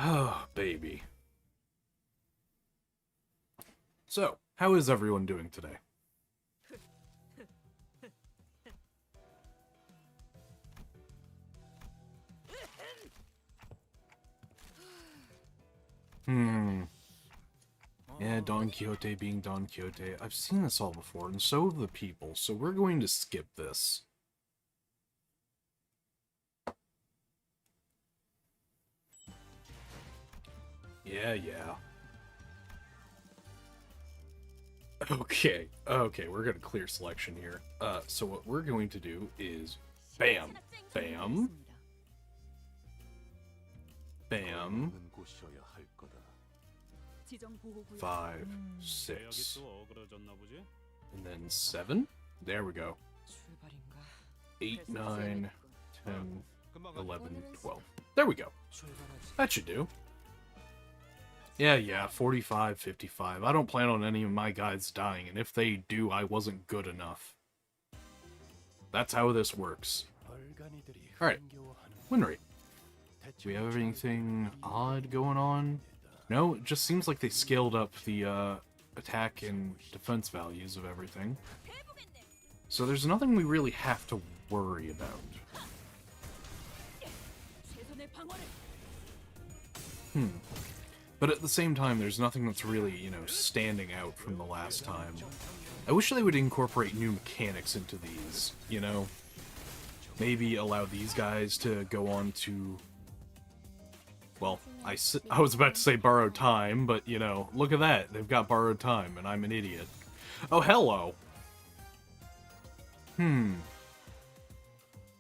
Oh, baby. So, how is everyone doing today? Yeah, Don Quixote being Don Quixote. I've seen this all before, and so have the people, so we're going to skip this. Yeah. Okay, we're gonna clear selection here. So what we're going to do is bam, bam, bam, 5, 6, and then 7. There we go. 8, 9, 10, 11, 12. There we go. That should do. Yeah, 45, 55. I don't plan on any of my guys dying, and if they do, I wasn't good enough. That's how this works. Alright, win rate. Do we have anything odd going on? No, it just seems like they scaled up the attack and defense values of everything. So there's nothing we really have to worry about. But at the same time, there's nothing that's really, standing out from the last time. I wish they would incorporate new mechanics into these, Maybe allow these guys to go on to... Well, I was about to say borrowed time, but, look at that. They've got borrowed time, and I'm an idiot. Oh, hello!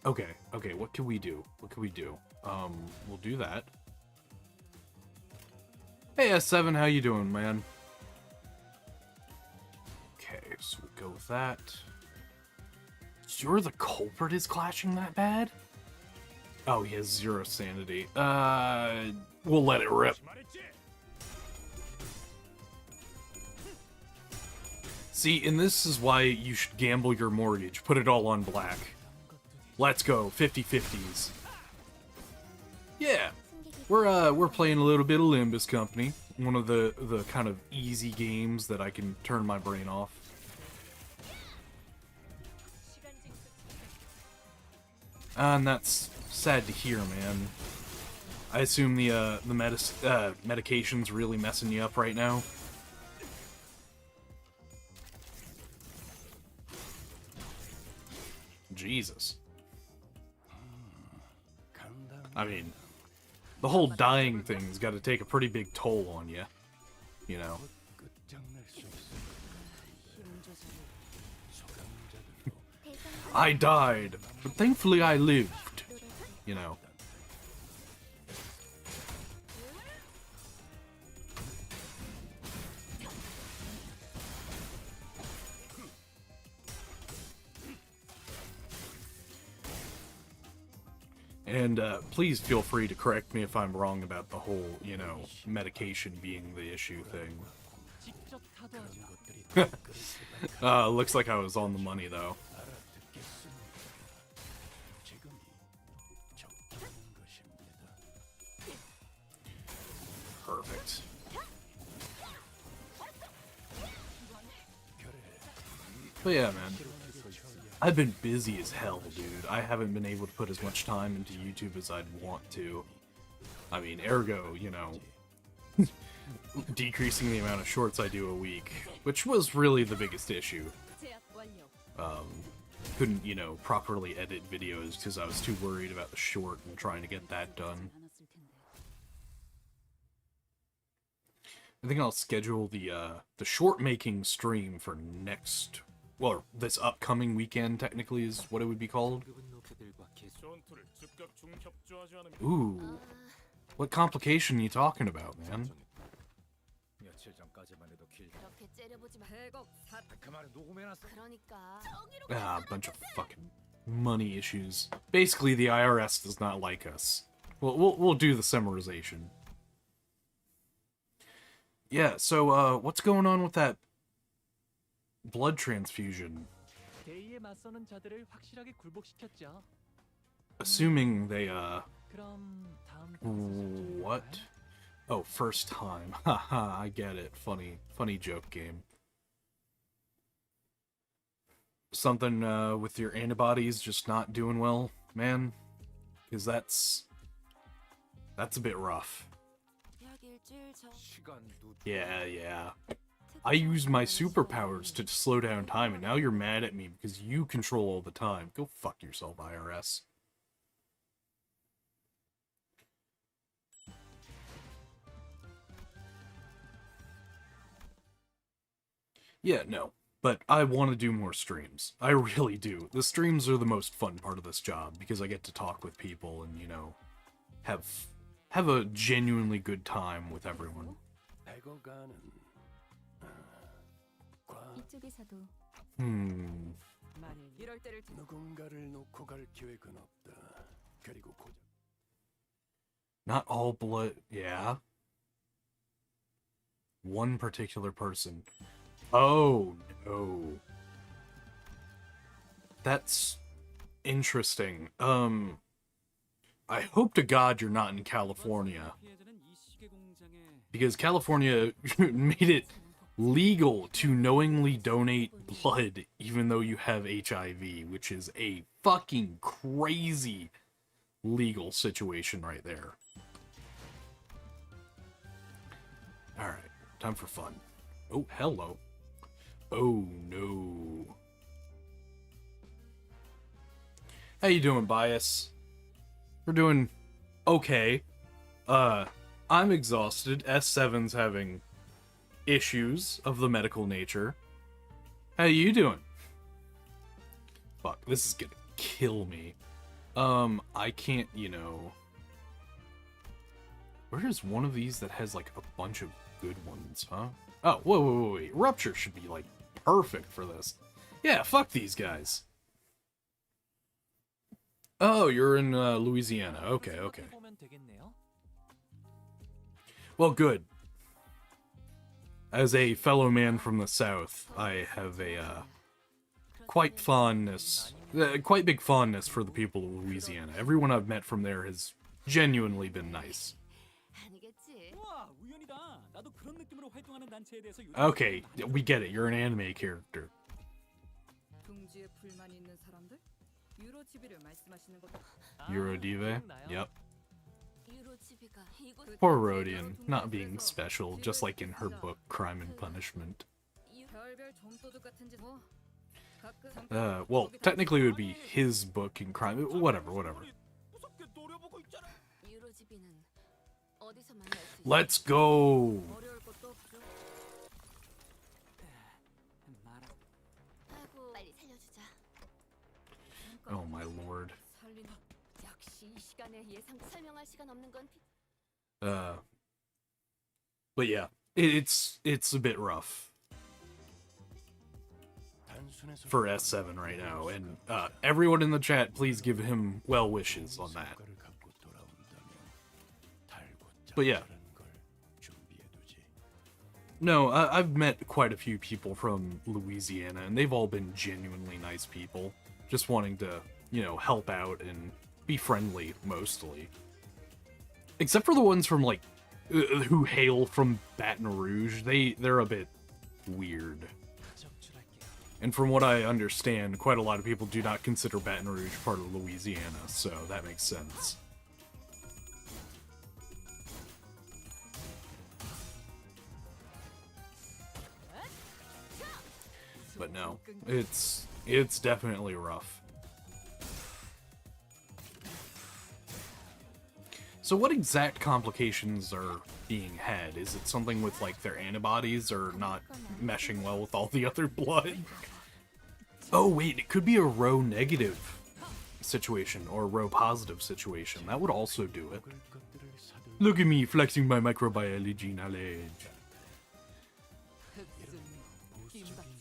Okay, what can we do? We'll do that. Hey, S7, how you doing, man? Okay, so we'll go with that. You're the culprit is clashing that bad? Oh, he has 0 sanity. We'll let it rip. See, and this is why you should gamble your mortgage. Put it all on black. Let's go, 50-50s. Yeah, we're playing a little bit of Limbus Company. One of the kind of easy games that I can turn my brain off. And that's sad to hear, man. I assume the medication's really messing you up right now. Jesus. I mean, the whole dying thing's got to take a pretty big toll on you, I died, but thankfully I lived, And please feel free to correct me if I'm wrong about the whole, medication being the issue thing. Looks like I was on the money, though. Perfect. But yeah, man. I've been busy as hell, dude. I haven't been able to put as much time into YouTube as I'd want to. I mean, ergo, decreasing the amount of shorts I do a week, which was really the biggest issue. Couldn't, properly edit videos because I was too worried about the short and trying to get that done. I think I'll schedule the short making stream for next... Well, this upcoming weekend, technically, is what it would be called. Ooh. What complication are you talking about, man? Ah, a bunch of fucking money issues. Basically, the IRS does not like us. We'll do the summarization. Yeah, so, what's going on with that blood transfusion? Assuming they, what? Oh, first time. Haha, I get it. Funny joke game. Something with your antibodies just not doing well, man. Because that's a bit rough. Yeah. I use my superpowers to slow down time, and now you're mad at me because you control all the time. Go fuck yourself, IRS. Yeah, no. But I want to do more streams. I really do. The streams are the most fun part of this job, because I get to talk with people and, you know, have a genuinely good time with everyone. Not all blood... Yeah? One particular person. Oh, no. That's interesting. I hope to God you're not in California. Because California made it legal to knowingly donate blood even though you have HIV, which is a fucking crazy legal situation right there. Alright, time for fun. Oh, hello. Oh, no. How you doing, Bias? We're doing okay. I'm exhausted. S7's having issues of the medical nature. How you doing? Fuck, this is gonna kill me. I can't, you know... Where is one of these that has, like, a bunch of good ones, huh? Oh, wait. Rupture should be, like, perfect for this. Yeah, fuck these guys. Oh, you're in Louisiana. Okay. Well, good. As a fellow man from the South, I have a quite big fondness for the people of Louisiana. Everyone I've met from there has genuinely been nice. Okay, we get it. You're an anime character. Eurodive? Yep. Poor Rodian, not being special, just like in her book, Crime and Punishment. Well, technically it would be his book in Crime... Whatever. Let's go! Oh my lord. But yeah, it's a bit rough for S7 right now, and everyone in the chat, please give him well wishes on that. But yeah. No, I've met quite a few people from Louisiana, and they've all been genuinely nice people, just wanting to, you know, help out and be friendly, mostly. Except for the ones from, like, who hail from Baton Rouge, they're a bit weird. And from what I understand, quite a lot of people do not consider Baton Rouge part of Louisiana, so that makes sense. But no, it's definitely rough. So what exact complications are being had? Is it something with, like, their antibodies are not meshing well with all the other blood? Oh wait, it could be a Rho negative situation or a Rho positive situation. That would also do it. Look at me flexing my microbiology knowledge.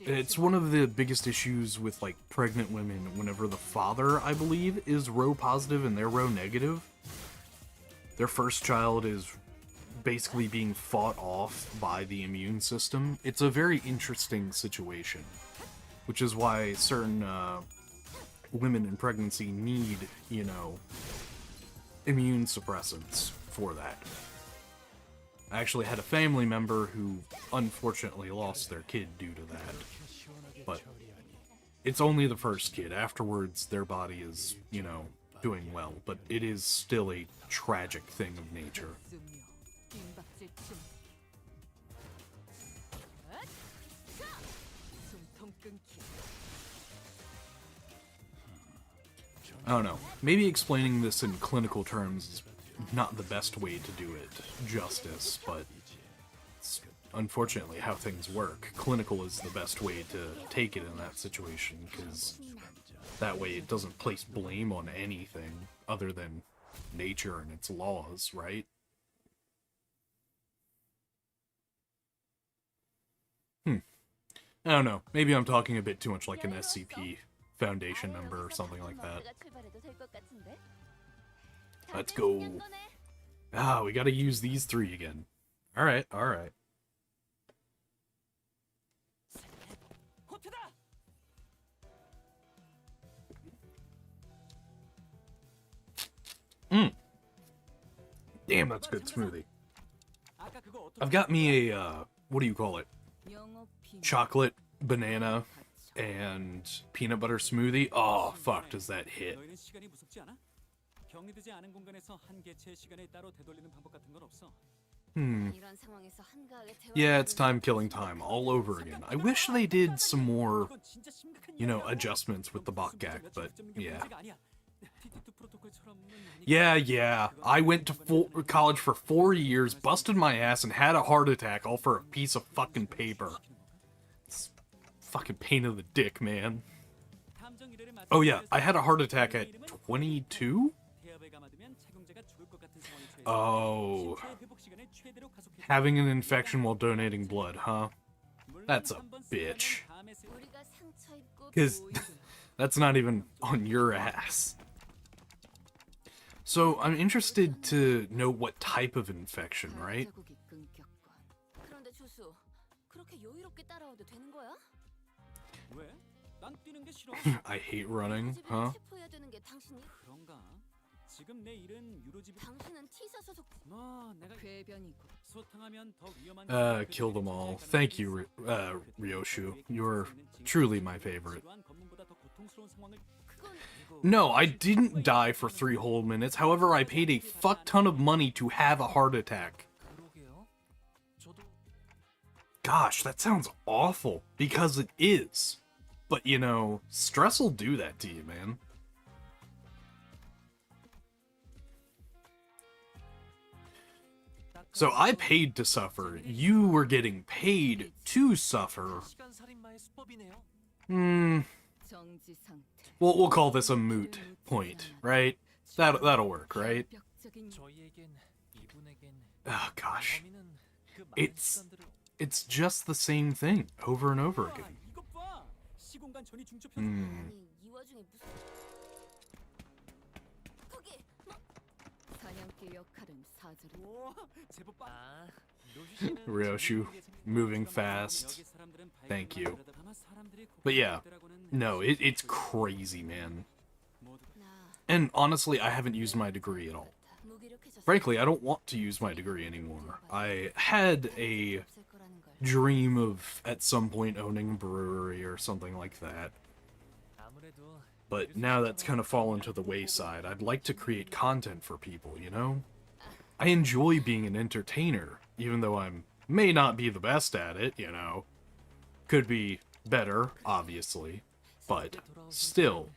It's one of the biggest issues with, like, pregnant women whenever the father, I believe, is Rho positive and they're Rho negative. Their first child is basically being fought off by the immune system. It's a very interesting situation, which is why certain women in pregnancy need, you know, immune suppressants for that. I actually had a family member who unfortunately lost their kid due to that. But it's only the first kid. Afterwards, their body is, you know, doing well. But it is still a tragic thing of nature. I don't know. Maybe explaining this in clinical terms is not the best way to do it justice, but it's unfortunately how things work. Clinical is the best way to take it in that situation, because that way it doesn't place blame on anything other than nature and its laws, right? I don't know. Maybe I'm talking a bit too much like an SCP Foundation member or something like that. Let's go. Ah, we gotta use these 3 again. Alright, alright. Damn, that's good smoothie. I've got me a, what do you call it? Chocolate, banana, and peanut butter smoothie. Oh, fuck, does that hit? Yeah, it's time killing time all over again. I wish they did some more, you know, adjustments with the Bakgak, but yeah. Yeah. I went to college for 4 years, busted my ass, and had a heart attack all for a piece of fucking paper. It's fucking pain in the dick, man. Oh yeah, I had a heart attack at 22? Oh. Having an infection while donating blood, huh? That's a bitch. Because that's not even on your ass. So, I'm interested to know what type of infection, right? I hate running, huh? Kill them all. Thank you, Ryoshu. You're truly my favorite. No, I didn't die for 3 whole minutes. However, I paid a fuck ton of money to have a heart attack. Gosh, that sounds awful. Because it is. But, you know, stress will do that to you, man. So I paid to suffer. You were getting paid to suffer. Well, we'll call this a moot point, right? That'll work, right? Oh, gosh. It's just the same thing over and over again. Ryoshu, moving fast. Thank you. But yeah, no, it's crazy, man. And honestly, I haven't used my degree at all. Frankly, I don't want to use my degree anymore. I had a dream of, at some point, owning a brewery or something like that. But now that's kind of fallen to the wayside. I'd like to create content for people, you know? I enjoy being an entertainer, even though I may not be the best at it, you know? Could be better, obviously, but still,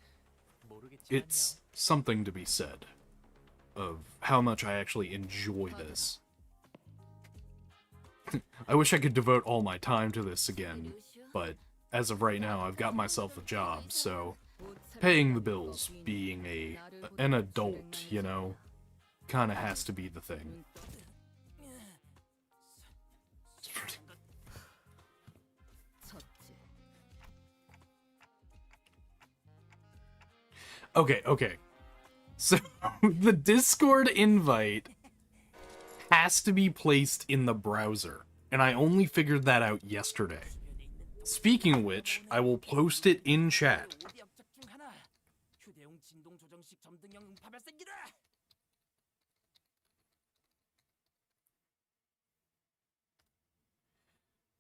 it's something to be said of how much I actually enjoy this. I wish I could devote all my time to this again, but as of right now, I've got myself a job, so paying the bills, being an adult, you know, kind of has to be the thing. Okay. So, the Discord invite has to be placed in the browser, and I only figured that out yesterday. Speaking of which, I will post it in chat.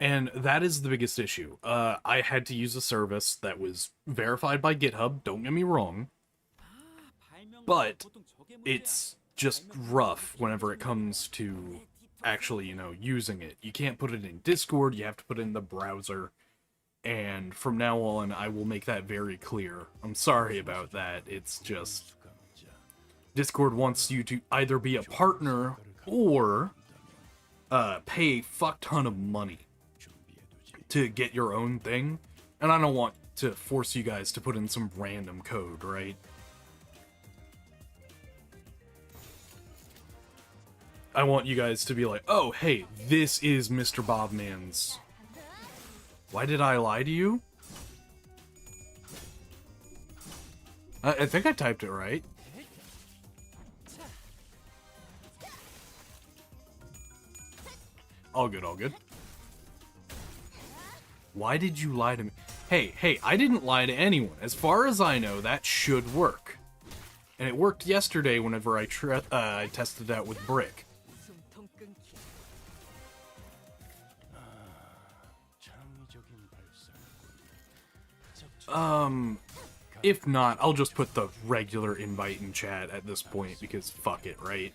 And that is the biggest issue. I had to use a service that was verified by GitHub, don't get me wrong, but it's just rough whenever it comes to actually, you know, using it. You can't put it in Discord, you have to put it in the browser, and from now on, I will make that very clear. I'm sorry about that, it's just... Discord wants you to either be a partner or pay a fuck ton of money to get your own thing, and I don't want to force you guys to put in some random code, right? I want you guys to be like, oh, hey, this is Mr. Bobman's. Why did I lie to you? I think I typed it right. All good, all good. Why did you lie to me? Hey, I didn't lie to anyone. As far as I know, that should work. And it worked yesterday whenever I tested it out with Brick. If not, I'll just put the regular invite in chat at this point, because fuck it, right?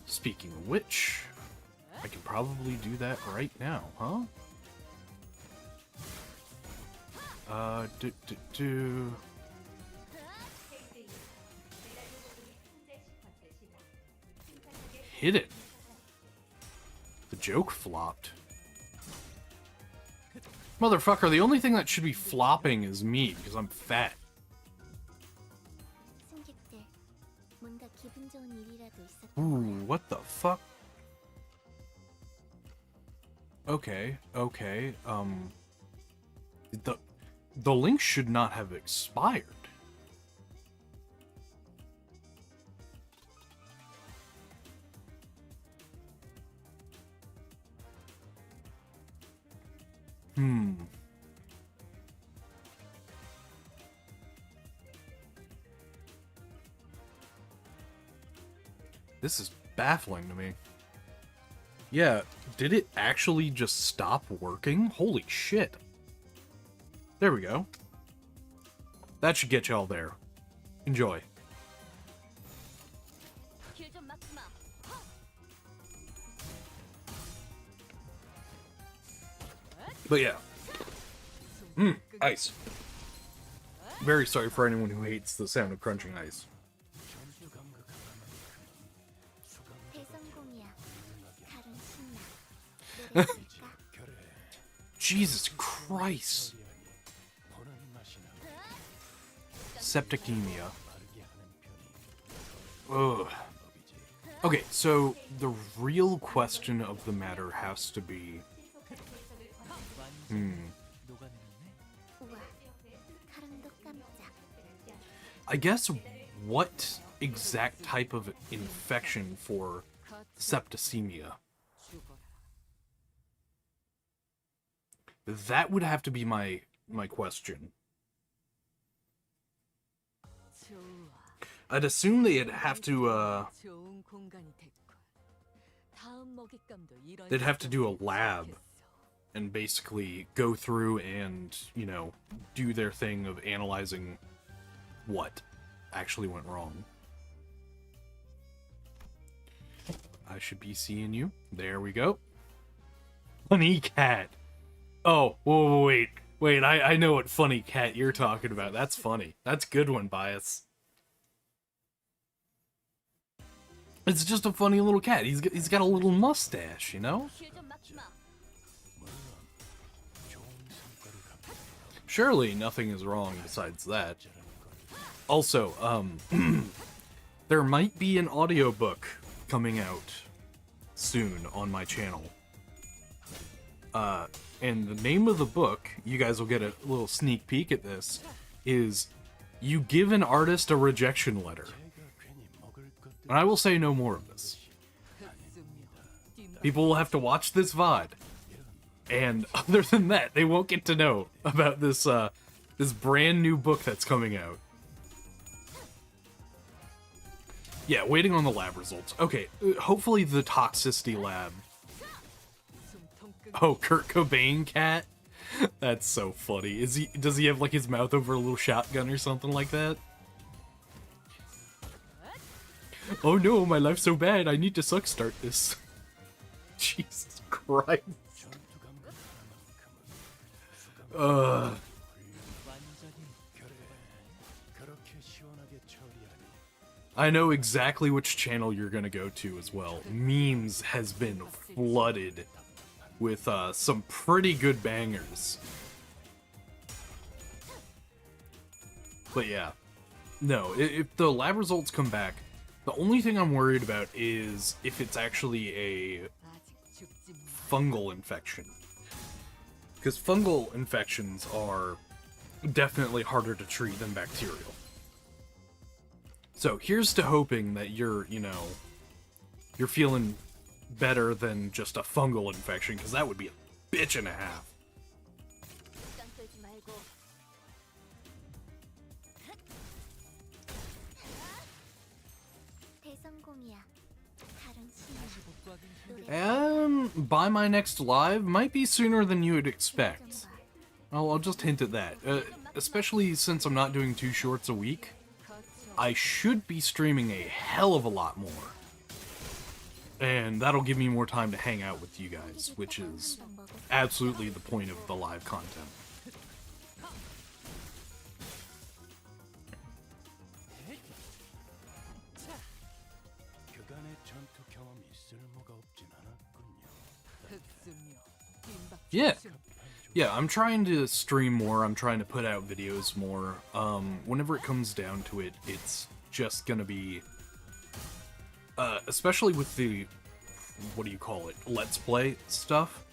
Speaking of which, I can probably do that right now, huh? Hit it. The joke flopped. Motherfucker, the only thing that should be flopping is me, because I'm fat. Ooh, what the fuck? Okay, okay, the link should not have expired. This is baffling to me. Yeah, did it actually just stop working? Holy shit. There we go. That should get y'all there. Enjoy. But yeah. Ice. Very sorry for anyone who hates the sound of crunching ice. Jesus Christ. Septicemia. Ugh. Okay, so the real question of the matter has to be... I guess what exact type of infection for septicemia? That would have to be my question. I'd assume they'd have to do a lab and basically go through and, you know, do their thing of analyzing what actually went wrong. I should be seeing you. There we go. Funny cat. Oh, whoa, wait, I know what funny cat you're talking about. That's funny. That's a good one, Bias. It's just a funny little cat. He's got a little mustache, you know? Surely nothing is wrong besides that. Also, there might be an audiobook coming out soon on my channel. And the name of the book, you guys will get a little sneak peek at this, is You Give an Artist a Rejection Letter. And I will say no more of this. People will have to watch this VOD. And other than that, they won't get to know about this, this brand new book that's coming out. Yeah, waiting on the lab results. Okay, hopefully the toxicity lab. Oh, Kurt Cobain cat? That's so funny. Does he have like his mouth over a little shotgun or something like that? Oh no, my life's so bad, I need to suck start this. Jesus Christ. I know exactly which channel you're gonna go to as well. Memes has been flooded with some pretty good bangers. But yeah. No, if the lab results come back, the only thing I'm worried about is if it's actually a fungal infection. Because fungal infections are definitely harder to treat than bacterial. So here's to hoping that you're feeling better than just a fungal infection, because that would be a bitch and a half. By my next live, might be sooner than you would expect. I'll just hint at that. Especially since I'm not doing 2 shorts a week, I should be streaming a hell of a lot more. And that'll give me more time to hang out with you guys, which is absolutely the point of the live content. Yeah. Yeah, I'm trying to stream more, I'm trying to put out videos more. Whenever it comes down to it, it's just gonna be... especially with the... what do you call it? Let's Play stuff.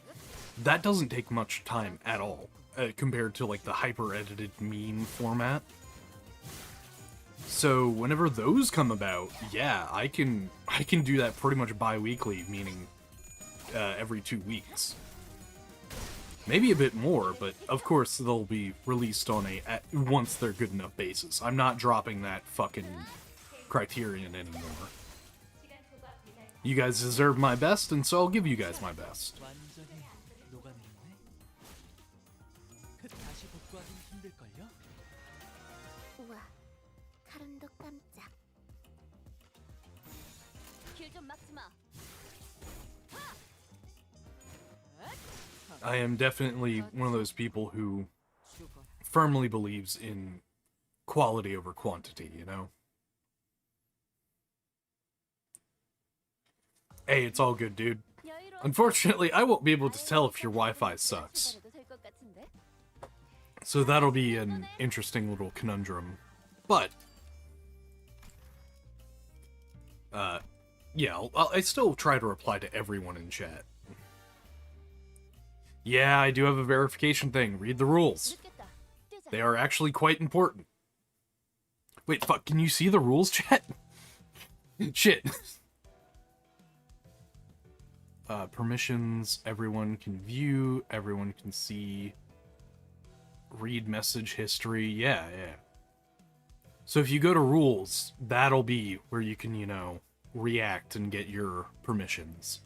That doesn't take much time at all, compared to, like, the hyper-edited meme format. So, whenever those come about, yeah, I can do that pretty much bi-weekly, meaning every 2 weeks. Maybe a bit more, but of course they'll be released on once they're good enough basis. I'm not dropping that fucking criterion anymore. You guys deserve my best, and so I'll give you guys my best. I am definitely one of those people who firmly believes in quality over quantity, you know? Hey, it's all good, dude. Unfortunately, I won't be able to tell if your Wi-Fi sucks. So that'll be an interesting little conundrum. But, yeah, I still try to reply to everyone in chat. Yeah, I do have a verification thing. Read the rules. They are actually quite important. Wait, fuck, can you see the rules, chat? Shit. Permissions, everyone can view, everyone can see. Read message history, yeah. So if you go to rules, that'll be where you can, react and get your permissions.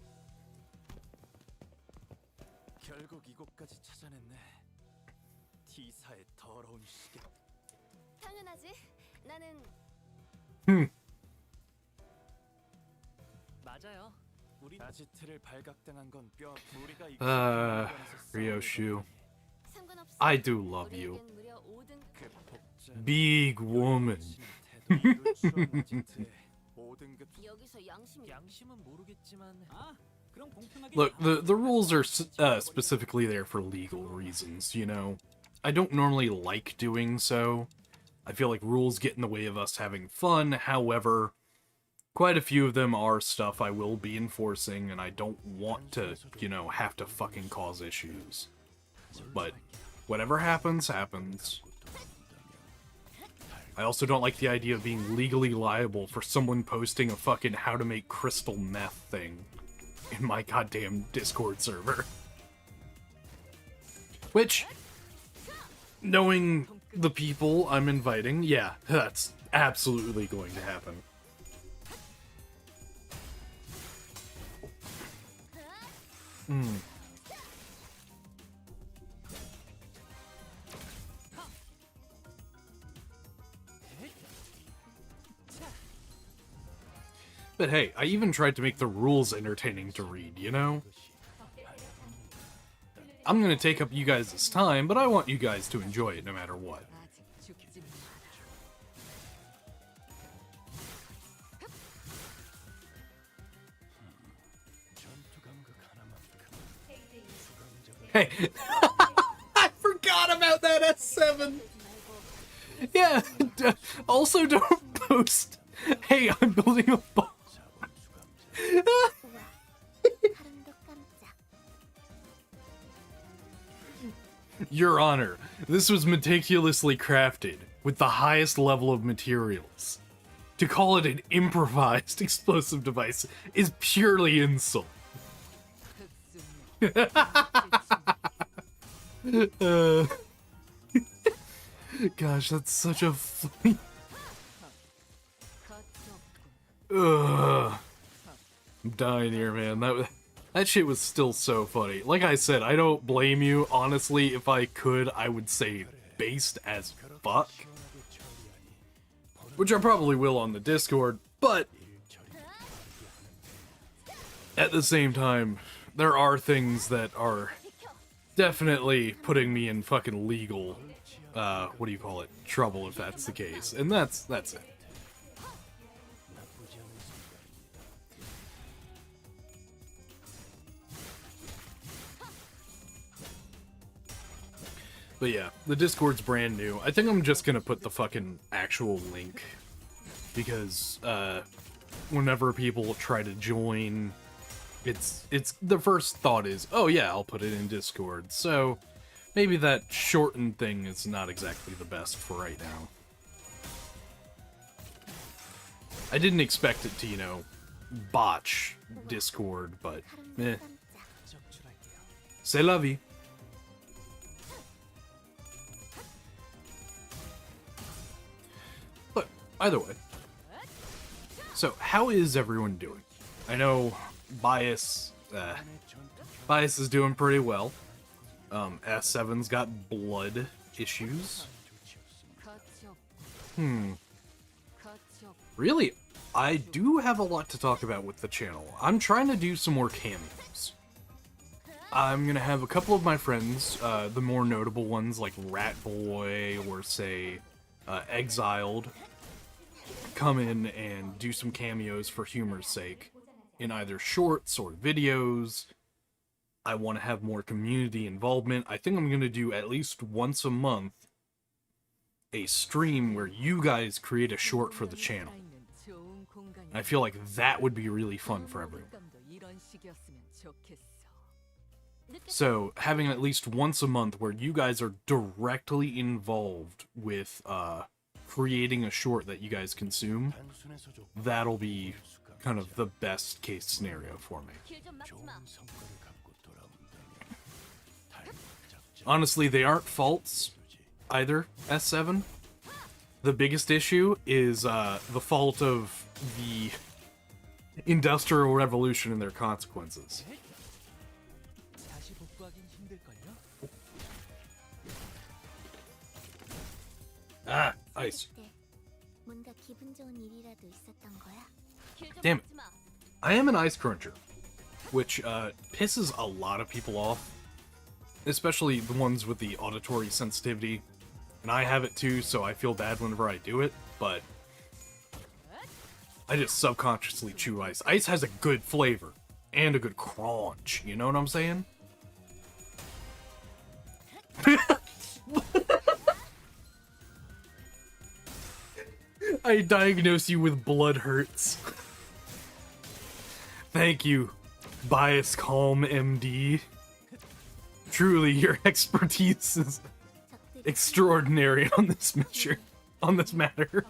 Ryoshu. I do love you. Big woman. Look, the rules are specifically there for legal reasons, I don't normally like doing so. I feel like rules get in the way of us having fun, however, quite a few of them are stuff I will be enforcing, and I don't want to, have to fucking cause issues. But whatever happens, happens. I also don't like the idea of being legally liable for someone posting a fucking how to make crystal meth thing in my goddamn Discord server. Which, knowing the people I'm inviting, yeah, that's absolutely going to happen. Hmm. But hey, I even tried to make the rules entertaining to read, you know? I'm gonna take up you guys' time, but I want you guys to enjoy it no matter what. Hey, I forgot about that S7! Yeah, also don't post, hey, I'm building a bomb. Your Honor, this was meticulously crafted with the highest level of materials. To call it an improvised explosive device is purely insult. Gosh, that's such a funny... Ugh. I'm dying here, man. That shit was still so funny. Like I said, I don't blame you. Honestly, if I could, I would say based as fuck. Which I probably will on the Discord, but... at the same time, there are things that are definitely putting me in fucking legal, what do you call it, trouble if that's the case. And that's it. But yeah, the Discord's brand new. I think I'm just gonna put the fucking actual link, because whenever people try to join, it's the first thought is, oh yeah, I'll put it in Discord. So maybe that shortened thing is not exactly the best for right now. I didn't expect it to, you know, botch Discord, but eh. C'est la vie. But either way, so how is everyone doing? I know Bias is doing pretty well. S7's got blood issues. Really, I do have a lot to talk about with the channel. I'm trying to do some more cameos. I'm gonna have a couple of my friends, the more notable ones like Ratboy or say Exiled, come in and do some cameos for humor's sake in either shorts or videos. I want to have more community involvement. I think I'm going to do at least once a month a stream where you guys create a short for the channel. I feel like that would be really fun for everyone. So having at least once a month where you guys are directly involved with creating a short that you guys consume, that'll be kind of the best case scenario for me. Honestly, they aren't faults either, S7. The biggest issue is the fault of the Industrial Revolution and their consequences. Ah, ice. Damn it. I am an ice cruncher, which pisses a lot of people off, especially the ones with the auditory sensitivity. And I have it too, so I feel bad whenever I do it, but I just subconsciously chew ice. Ice has a good flavor and a good crunch, you know what I'm saying? I diagnose you with blood hurts. Thank you, Bias Calm MD. Truly, your expertise is extraordinary on this measure, on this matter.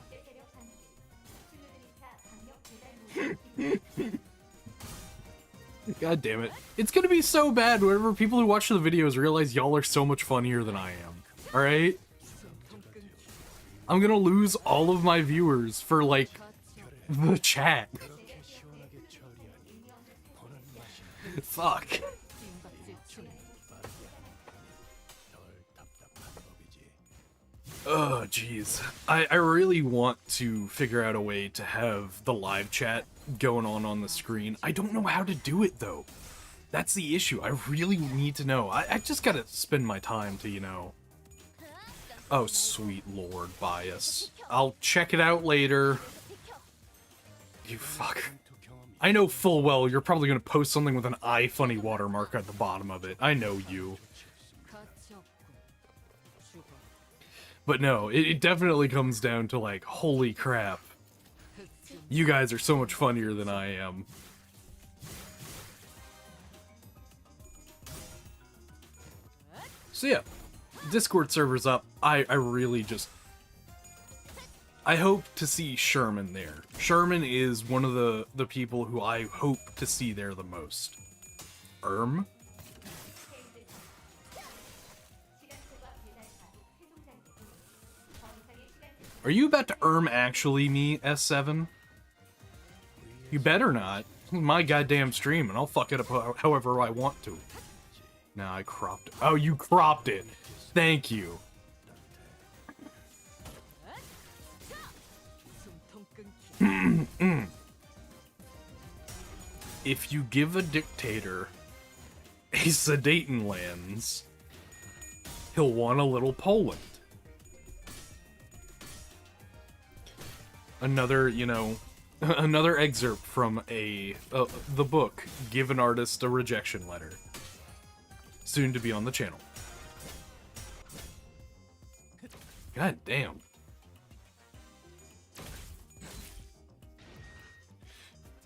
God damn it. It's gonna be so bad whenever people who watch the videos realize y'all are so much funnier than I am. Alright? I'm gonna lose all of my viewers for, like, the chat. Fuck. Oh, jeez. I really want to figure out a way to have the live chat going on the screen. I don't know how to do it, though. That's the issue. I really need to know. I just gotta spend my time to, you know... Oh, sweet lord, bias. I'll check it out later. You fuck. I know full well you're probably gonna post something with an iFunny watermark at the bottom of it. I know you. But no, it definitely comes down to, like, holy crap. You guys are so much funnier than I am. So yeah, Discord server's up. I really just... I hope to see Sherman there. Sherman is one of the people who I hope to see there the most. Are you about to actually me, S7? You better not. This is my goddamn stream, and I'll fuck it up however I want to. Nah, I cropped it. Oh, you cropped it. Thank you. If you give a dictator a Sedaten lands, he'll want a little Poland. Another, you know, another excerpt from the book, Give an Artist a Rejection Letter. Soon to be on the channel. God damn.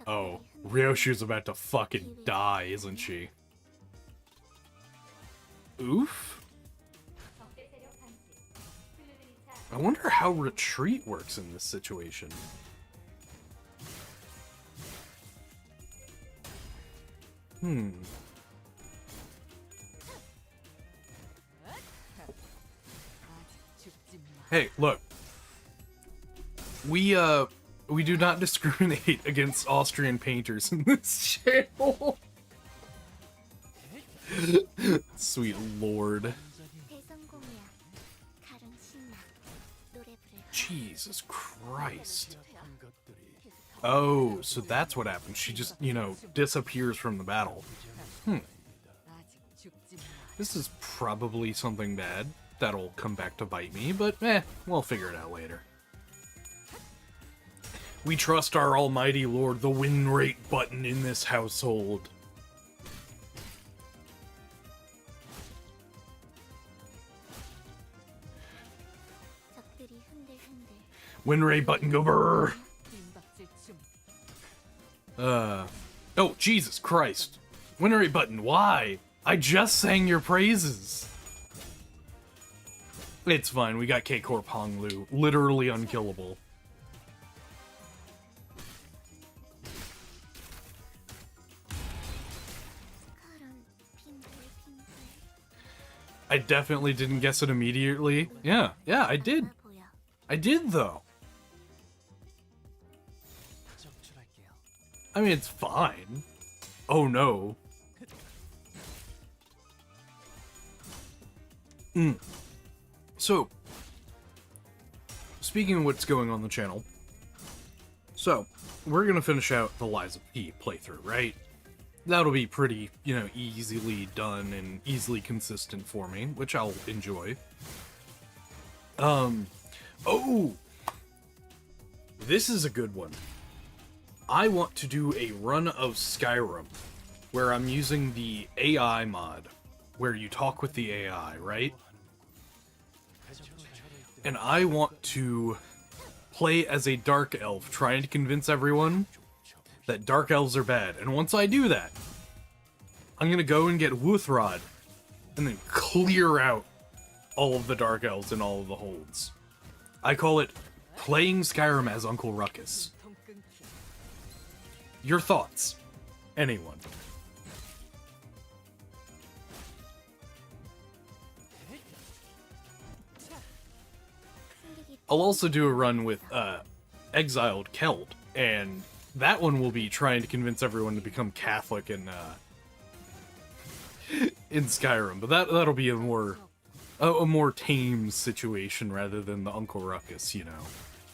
Oh, Ryoshu's about to fucking die, isn't she? Oof. I wonder how retreat works in this situation. Hey, look. We do not discriminate against Austrian painters in this channel. Sweet lord. Jesus Christ. Oh, so that's what happened. She just, you know, disappears from the battle. This is probably something bad that'll come back to bite me, but we'll figure it out later. We trust our almighty lord, the win rate button in this household. Win rate button, go brrr. Oh, Jesus Christ. Win rate button, why? I just sang your praises. It's fine, we got K-Corp Honglu, literally unkillable. I definitely didn't guess it immediately. Yeah, I did. I did, though. I mean, it's fine. Oh, no. So, speaking of what's going on the channel, so, we're gonna finish out the Lies of P playthrough, right? That'll be pretty, you know, easily done and easily consistent for me, which I'll enjoy. Oh! This is a good one. I want to do a run of Skyrim, where I'm using the AI mod, where you talk with the AI, right? And I want to play as a Dark Elf, trying to convince everyone that Dark Elves are bad. And once I do that, I'm gonna go and get Wuthrod, and then clear out all of the Dark Elves in all of the holds. I call it playing Skyrim as Uncle Ruckus. Your thoughts? Anyone? I'll also do a run with Exiled Celt, and that one will be trying to convince everyone to become Catholic in Skyrim, but that'll be a more a more tame situation rather than the Uncle Ruckus, you know,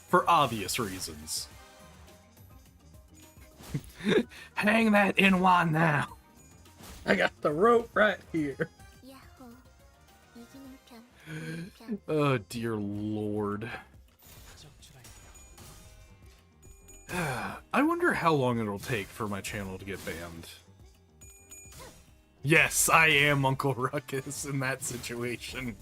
for obvious reasons. Hang that in one now. I got the rope right here. Oh dear lord. I wonder how long it'll take for my channel to get banned. Yes, I am Uncle Ruckus in that situation.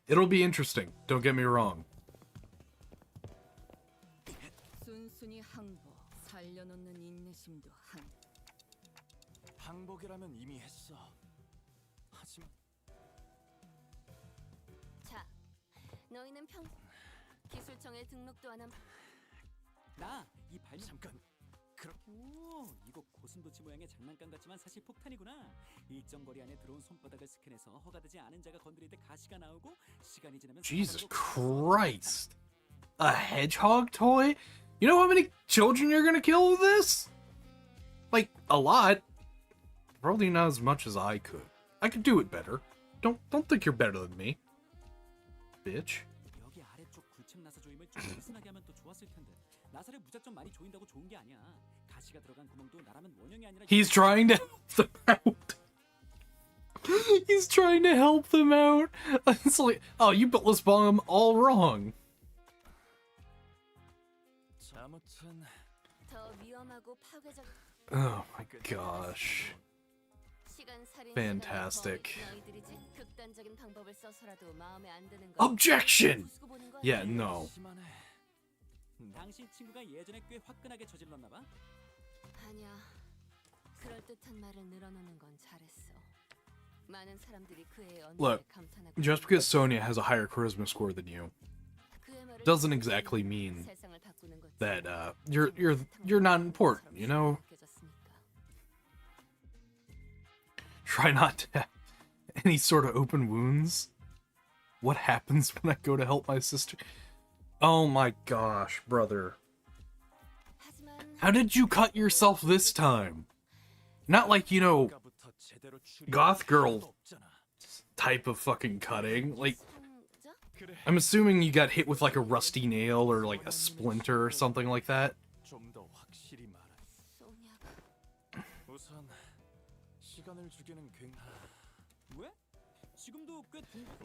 It'll be interesting, don't get me wrong. 기술청에 등록도 안 한. 이 발명 잠깐. 오, 이거 고슴도치 모양의 장난감 같지만 사실 폭탄이구나. 일정 거리 안에 들어온 손바닥을 스캔해서 허가되지 않은 자가 건드릴 때 가시가 나오고 시간이 지나면 Jesus Christ. A hedgehog toy? You know how many children you're gonna kill with this? Like, a lot. Probably not as much as I could. I could do it better. Don't think you're better than me. Bitch. 여기 아래쪽 굴착 나사 조임을 좀 느슨하게 하면 또 좋았을 텐데. 나사를 무작정 많이 조인다고 좋은 게 아니야. 가시가 들어간 구멍도 나라면 원형이 아니라 He's trying to help them out. He's trying to help them out. It's like, oh, you built this bomb all wrong. Oh my gosh. Fantastic. Objection! Yeah, no. 당신 친구가 예전에 꽤 화끈하게 저질렀나 봐. 아니야. 그럴듯한 말을 늘어놓는 건 잘했어. 많은 사람들이 그의 Look, just because Sonya has a higher charisma score than you doesn't exactly mean that you're not important, you know? Try not to have any sort of open wounds. What happens when I go to help my sister? Oh my gosh, brother. How did you cut yourself this time? Not like, you know, goth girl type of fucking cutting. Like, I'm assuming you got hit with like a rusty nail or like a splinter or something like that.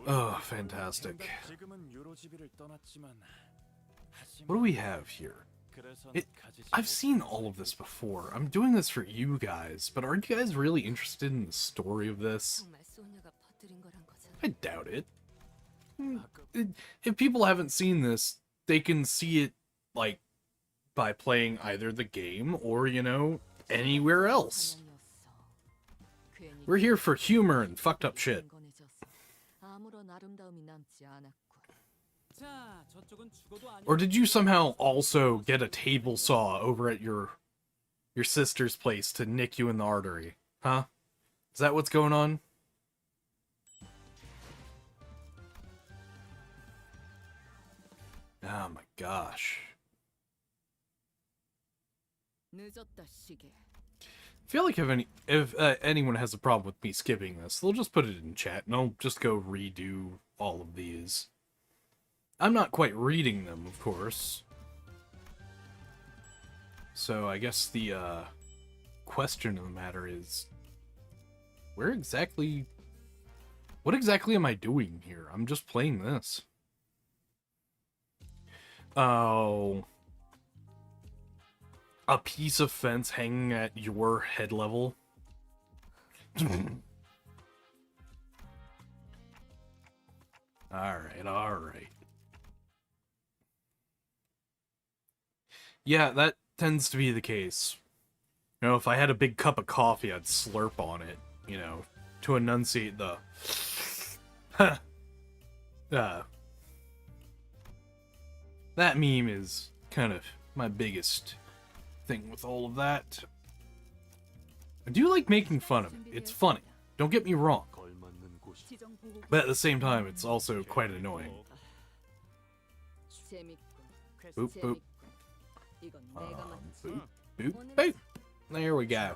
Oh, fantastic. What do we have here? I've seen all of this before. I'm doing this for you guys, but are you guys really interested in the story of this? I doubt it. If people haven't seen this, they can see it, like, by playing either the game or, you know, anywhere else. We're here for humor and fucked up shit. Or did you somehow also get a table saw over at your sister's place to nick you in the artery? Huh? Is that what's going on? Oh my gosh. I feel like if anyone has a problem with me skipping this, they'll just put it in chat and I'll just go redo all of these. I'm not quite reading them, of course. So I guess the question of the matter is, what exactly am I doing here? I'm just playing this. Oh. A piece of fence hanging at your head level? Alright. Yeah, that tends to be the case. You know, if I had a big cup of coffee, I'd slurp on it, you know, to enunciate the... That meme is kind of my biggest thing with all of that. I do like making fun of it. It's funny. Don't get me wrong. But at the same time, it's also quite annoying. Boop, boop. Boop, boop, boop. There we go.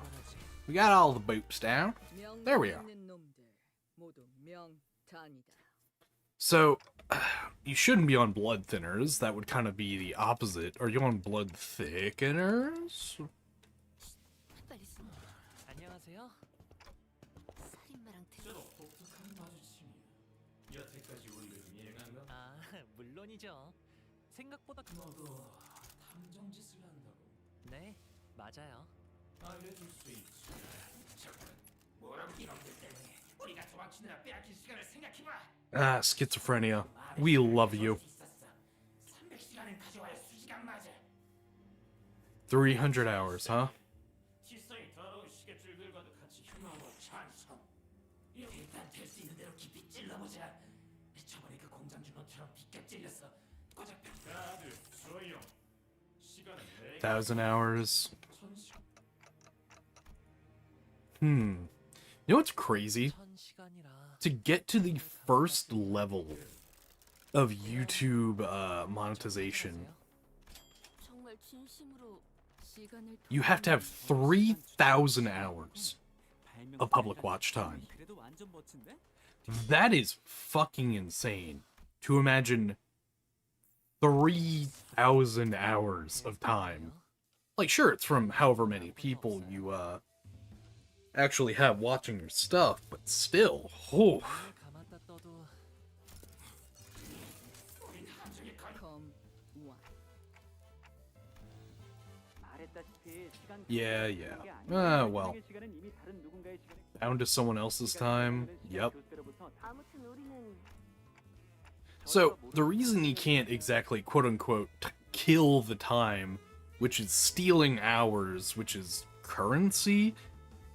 We got all the boops down. There we are. So, you shouldn't be on blood thinners. That would kind of be the opposite. Are you on blood thickeners? 안녕하세요. 아, 물론이죠. 생각보다 탐정짓을 한다고. 네, 맞아요. 알려줄 수 있지. 뭐라고 이놈들 때문에 우리가 도망치느라 빼앗긴 시간을 생각해봐. Ah, schizophrenia. We love you. 300시간을 가져와야 수시간 맞아. 300 hours, huh? 질서이 더러운 시계줄들과도 같이 흉하고 찬성. 일단 될 수 있는 대로 깊이 찔러보자. 저번에 그 공장 주노처럼 빗겨 찔렸어. 고작 다들 조용. 시간은 1,000 hours. You know what's crazy? 1000시간이라. To get to the first level of YouTube monetization, you have to have 3,000 hours of public watch time. That is fucking insane. To imagine 3,000 hours of time. Like, sure, it's from however many people you actually have watching your stuff, but still, oh. Yeah. Well. Down to someone else's time. Yep. So, the reason you can't exactly, quote-unquote, kill the time, which is stealing hours, which is currency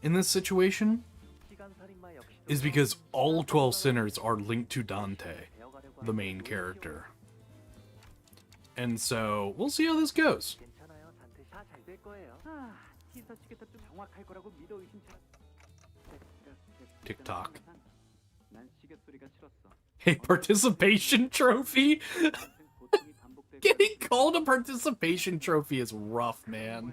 in this situation, is because all 12 sinners are linked to Dante, the main character. And so, we'll see how this goes. TikTok. A participation trophy? Getting called a participation trophy is rough, man.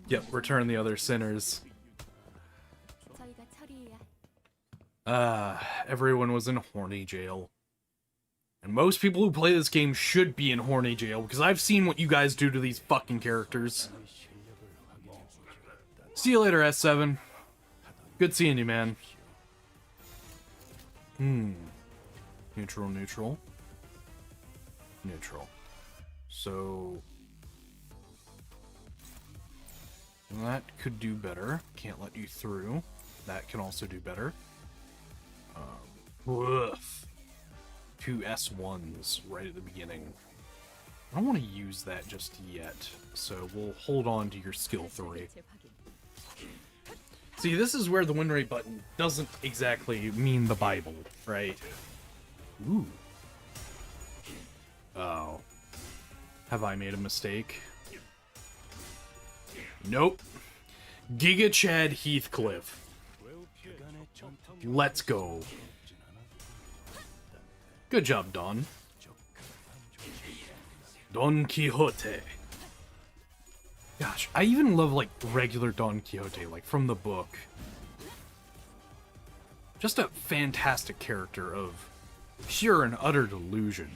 Yep, return the other sinners. Everyone was in horny jail. And most people who play this game should be in horny jail, because I've seen what you guys do to these fucking characters. See you later, S7. Good seeing you, man. Neutral. Neutral. So... that could do better. Can't let you through. That can also do better. Woof. 2 S1s right at the beginning. I don't want to use that just yet, so we'll hold on to your skill 3. See, this is where the win rate button doesn't exactly mean the Bible, right? Ooh. Oh. Have I made a mistake? Nope. Giga Chad Heathcliff. Let's go. Good job, Don. Don Quixote. Gosh, I even love, like, regular Don Quixote, like, from the book. Just a fantastic character of pure and utter delusion.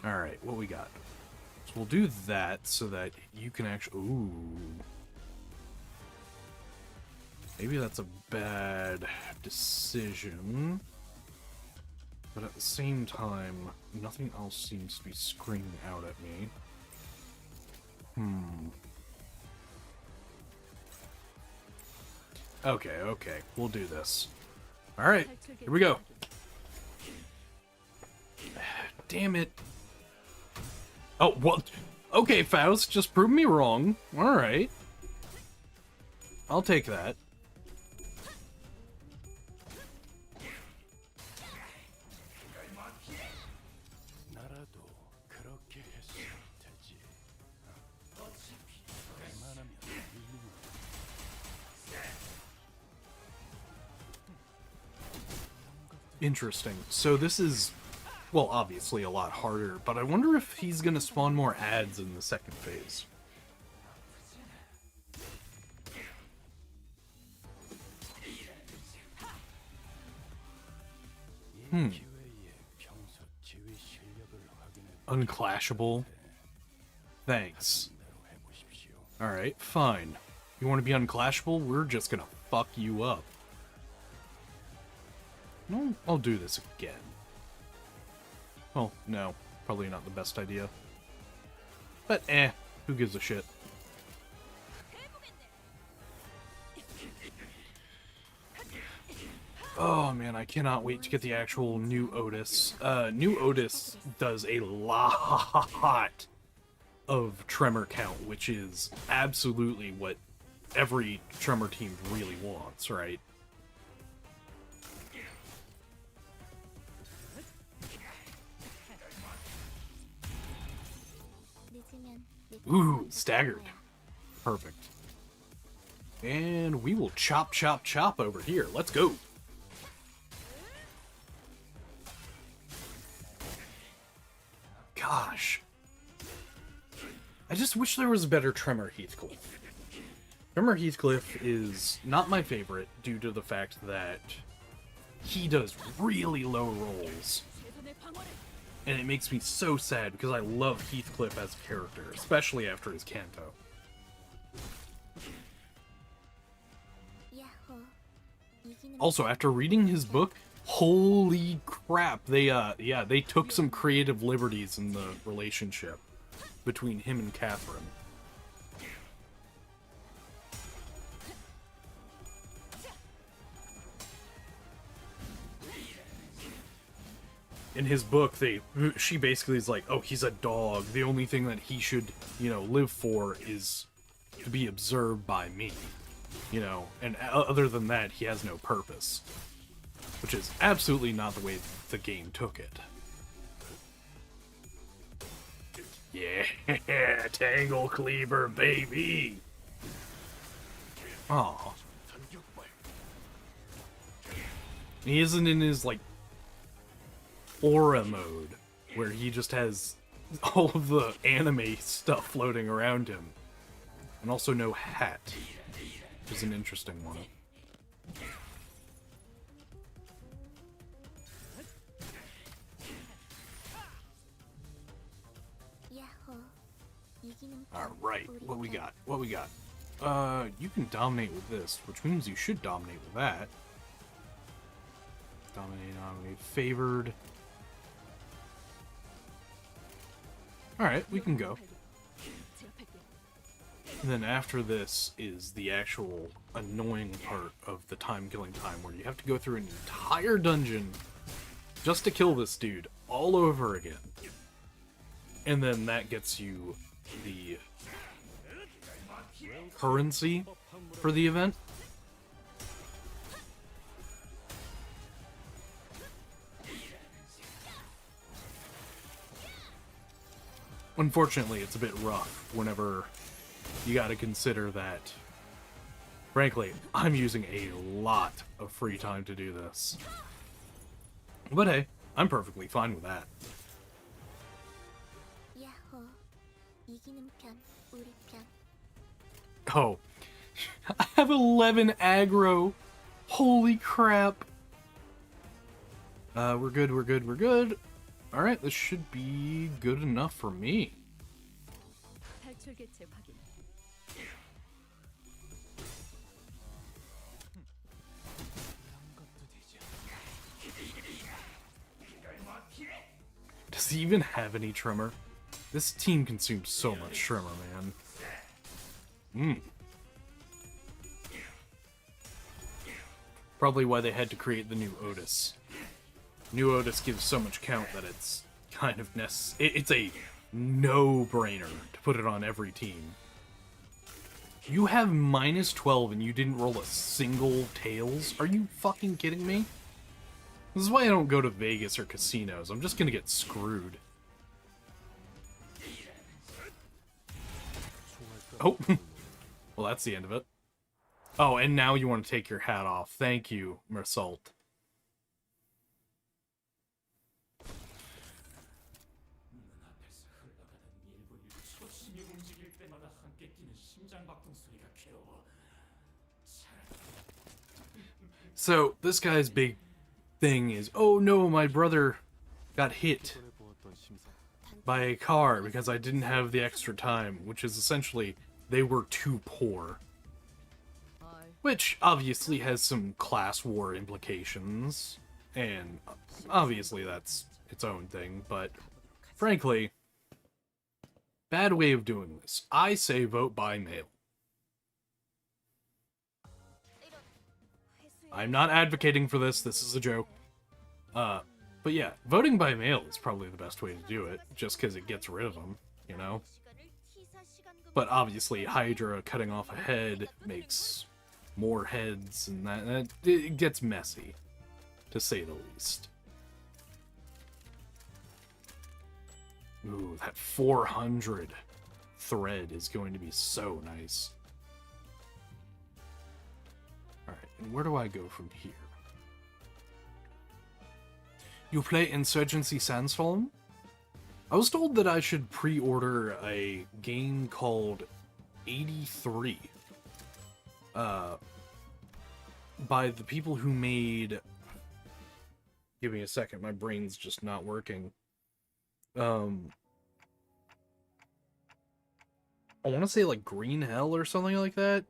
Alright, what we got? So we'll do that so that you can actually... Ooh. Maybe that's a bad decision. But at the same time, nothing else seems to be screaming out at me. Okay. We'll do this. Alright, here we go. Damn it. Oh, what? Okay, Faust, just prove me wrong. Alright. I'll take that. Interesting. So this is, well, obviously a lot harder, but I wonder if he's gonna spawn more ads in the second phase. Unclashable. Thanks. Alright, fine. You want to be unclashable? We're just gonna fuck you up. No, I'll do this again. Oh, no. Probably not the best idea. But who gives a shit? Oh man, I cannot wait to get the actual new Otis. New Otis does a lot of tremor count, which is absolutely what every tremor team really wants, right? Ooh, staggered. Perfect. And we will chop, chop, chop over here. Let's go. Gosh. I just wish there was a better Tremor Heathcliff. Tremor Heathcliff is not my favorite due to the fact that he does really low rolls. And it makes me so sad because I love Heathcliff as a character, especially after his Kanto. Also, after reading his book, holy crap, they took some creative liberties in the relationship between him and Catherine. In his book, she basically is like, oh, he's a dog. The only thing that he should, live for is to be observed by me. And other than that, he has no purpose. Which is absolutely not the way the game took it. Yeah, Tangle Cleaver, baby! Aw. He isn't in his, aura mode, where he just has all of the anime stuff floating around him. And also no hat, which is an interesting one. Alright, what we got? You can dominate with this, which means you should dominate with that. Dominate, favored. Alright, we can go. And then after this is the actual annoying part of the time-killing time, where you have to go through an entire dungeon just to kill this dude all over again. And then that gets you the currency for the event. Unfortunately, it's a bit rough whenever you gotta consider that, frankly, I'm using a lot of free time to do this. But hey, I'm perfectly fine with that. Oh, I have 11 aggro. Holy crap. We're good. Alright, this should be good enough for me. Does he even have any tremor? This team consumes so much tremor, man. Probably why they had to create the new Otis. New Otis gives so much count that it's kind of it's a no-brainer to put it on every team. You have -12 and you didn't roll a single tails? Are you fucking kidding me? This is why I don't go to Vegas or casinos. I'm just gonna get screwed. Oh, well, that's the end of it. Oh, and now you want to take your hat off. Thank you, Mersault. So, this guy's big thing is, oh no, my brother got hit by a car because I didn't have the extra time, which is essentially, they were too poor. Which obviously has some class war implications, and obviously that's its own thing, but frankly, bad way of doing this. I say vote by mail. I'm not advocating for this is a joke. But yeah, voting by mail is probably the best way to do it, just because it gets rid of them, you know? But obviously, Hydra cutting off a head makes more heads, and that it gets messy, to say the least. Ooh, that 400 thread is going to be so nice. Alright, and where do I go from here? You play Insurgency Sandstorm? I was told that I should pre-order a game called 83. By the people who made... Give me a second, my brain's just not working. I want to say like Green Hell or something like that,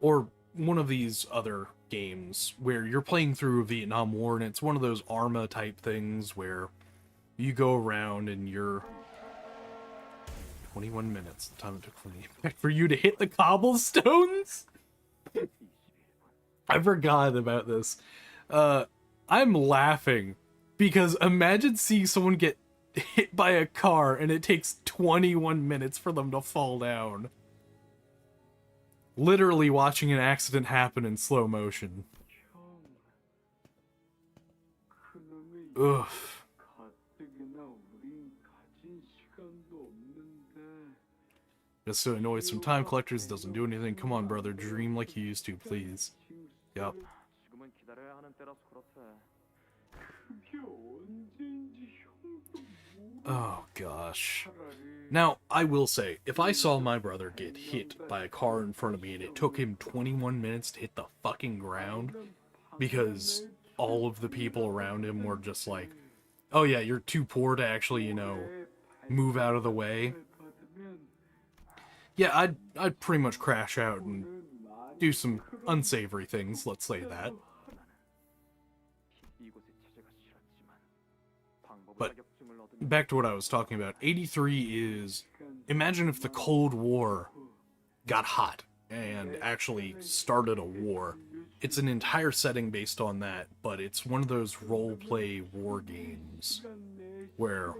or one of these other games where you're playing through a Vietnam War, and it's one of those Arma type things where you go around and you're 21 minutes, the time it took for you to hit the cobblestones. I forgot about this. I'm laughing because imagine seeing someone get hit by a car and it takes 21 minutes for them to fall down. Literally watching an accident happen in slow motion. Ugh. Just to annoy some time collectors, doesn't do anything. Come on, brother, dream like you used to, please. Yup. Oh, gosh. Now, I will say, if I saw my brother get hit by a car in front of me and it took him 21 minutes to hit the fucking ground because all of the people around him were just like, oh yeah, you're too poor to actually, you know, move out of the way. Yeah, I'd pretty much crash out and do some unsavory things, let's say that. But back to what I was talking about. 83 is... Imagine if the Cold War got hot and actually started a war. It's an entire setting based on that, but it's one of those role-play war games where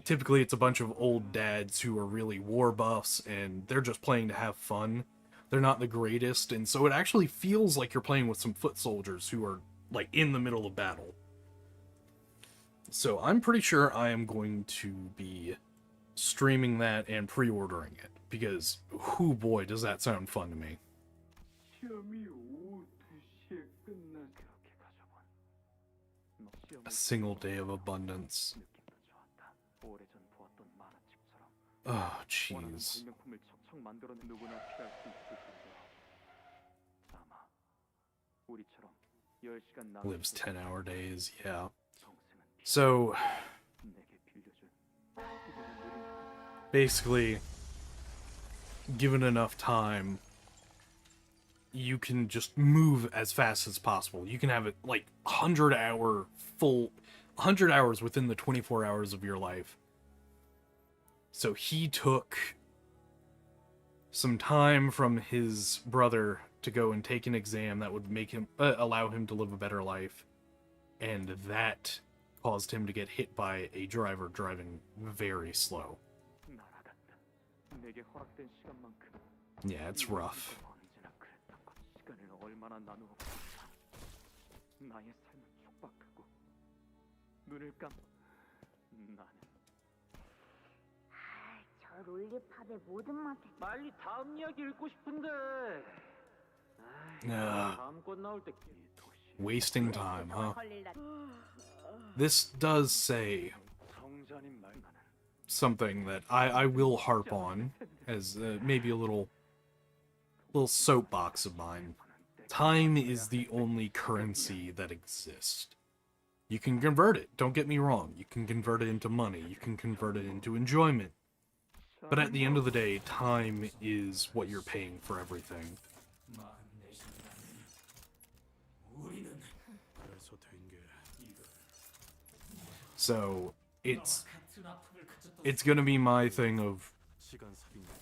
typically it's a bunch of old dads who are really war buffs and they're just playing to have fun. They're not the greatest, and so it actually feels like you're playing with some foot soldiers who are, like, in the middle of battle. So I'm pretty sure I am going to be streaming that and pre-ordering it, because, oh boy, does that sound fun to me. A single day of abundance. Oh, jeez. Lives 10-hour days, yeah. So, basically, given enough time, you can just move as fast as possible. You can have it like 100 hours within the 24 hours of your life. So he took some time from his brother to go and take an exam that would make him allow him to live a better life, and that caused him to get hit by a driver driving very slow. Yeah, it's rough. Wasting time, huh? This does say something that I will harp on as maybe a little soapbox of mine. Time is the only currency that exists. You can convert it, don't get me wrong. You can convert it into money, you can convert it into enjoyment. But at the end of the day, time is what you're paying for everything. So, it's gonna be my thing of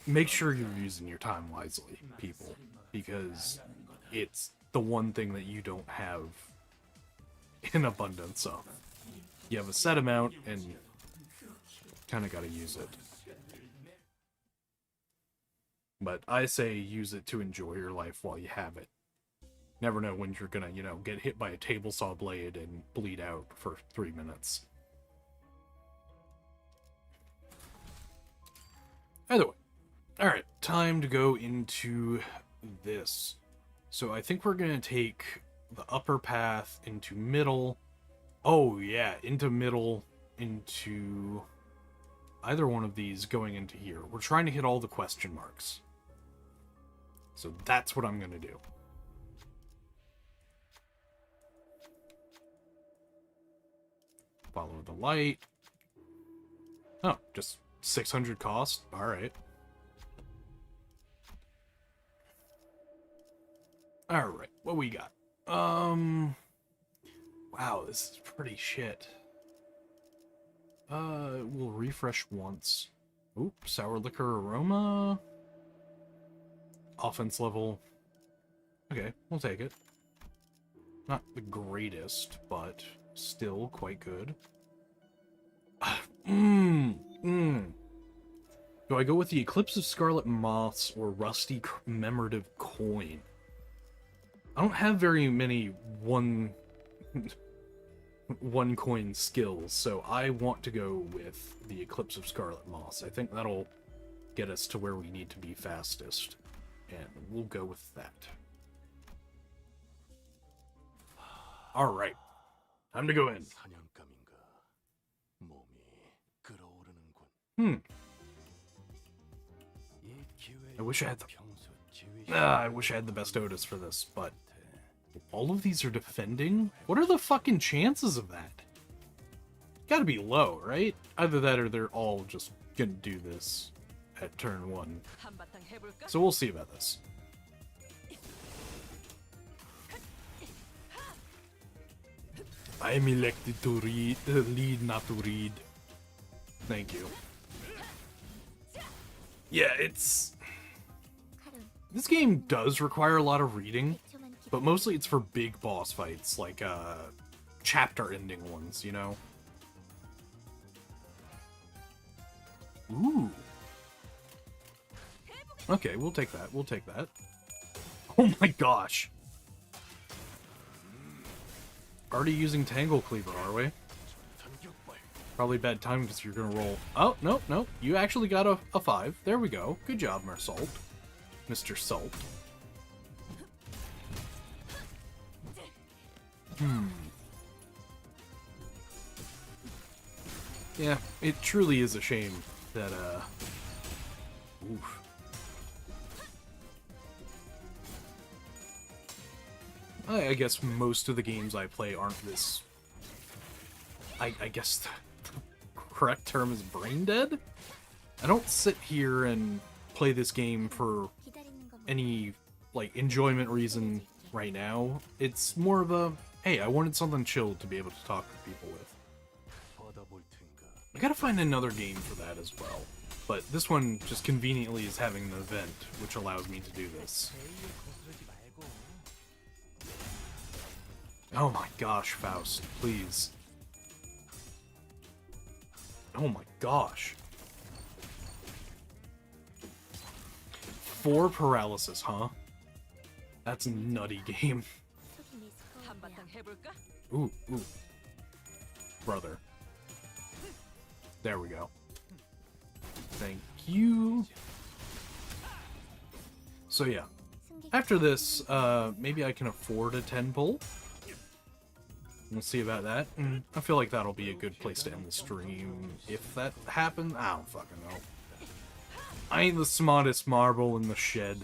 make sure you're using your time wisely, people. Because it's the one thing that you don't have in abundance of. You have a set amount, and kind of gotta use it. But I say use it to enjoy your life while you have it. Never know when you're gonna, get hit by a table saw blade and bleed out for 3 minutes. Either way. Alright, time to go into this. So I think we're gonna take the upper path into middle. Oh yeah, into middle, into either one of these going into here. We're trying to hit all the question marks. So that's what I'm gonna do. Follow the light. Oh, just 600 cost? Alright. Alright, what we got? Wow, this is pretty shit. We'll refresh once. Oop, sour liquor aroma. Offense level. Okay, we'll take it. Not the greatest, but still quite good. Do I go with the Eclipse of Scarlet Moths or Rusty Commemorative Coin? I don't have very many one coin skills, so I want to go with the Eclipse of Scarlet Moths. I think that'll get us to where we need to be fastest, and we'll go with that. Alright, time to go in. I wish I had the best Otis for this, but all of these are defending? What are the fucking chances of that? Gotta be low, right? Either that or they're all just gonna do this at turn 1. So we'll see about this. I am elected to lead, not to read. Thank you. Yeah, this game does require a lot of reading, but mostly it's for big boss fights, like, chapter-ending ones, you know? Ooh. Okay, we'll take that, we'll take that. Oh my gosh! Already using Tangle Cleaver, are we? Probably bad time because you're gonna roll. Oh, no, no. You actually got a 5. There we go. Good job, Mersalt. Mr. Salt. Yeah, it truly is a shame that, oof. I guess most of the games I play aren't this... I guess the correct term is brain dead? I don't sit here and play this game for any, like, enjoyment reason right now. It's more of a, hey, I wanted something chilled to be able to talk to people with. I gotta find another game for that as well. But this one just conveniently is having an event, which allows me to do this. Oh my gosh, Faust, please. Oh my gosh. 4 paralysis, huh? That's a nutty game. Ooh, ooh. Brother. There we go. Thank you. So yeah. After this, maybe I can afford a 10 pull. We'll see about that. I feel like that'll be a good place to end the stream. If that happens, I don't fucking know. I ain't the smartest marble in the shed.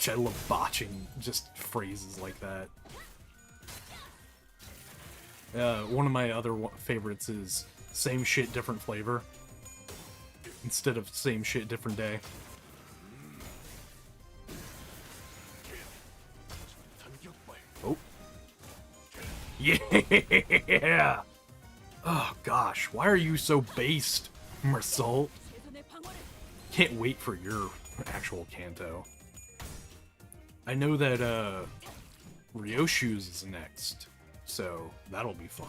Gosh, I love botching just phrases like that. One of my other favorites is same shit, different flavor. Instead of same shit, different day. Oh. Yeah! Oh gosh, why are you so based, Mersault? Can't wait for your actual Kanto. I know that Ryoshu's is next, so that'll be fun.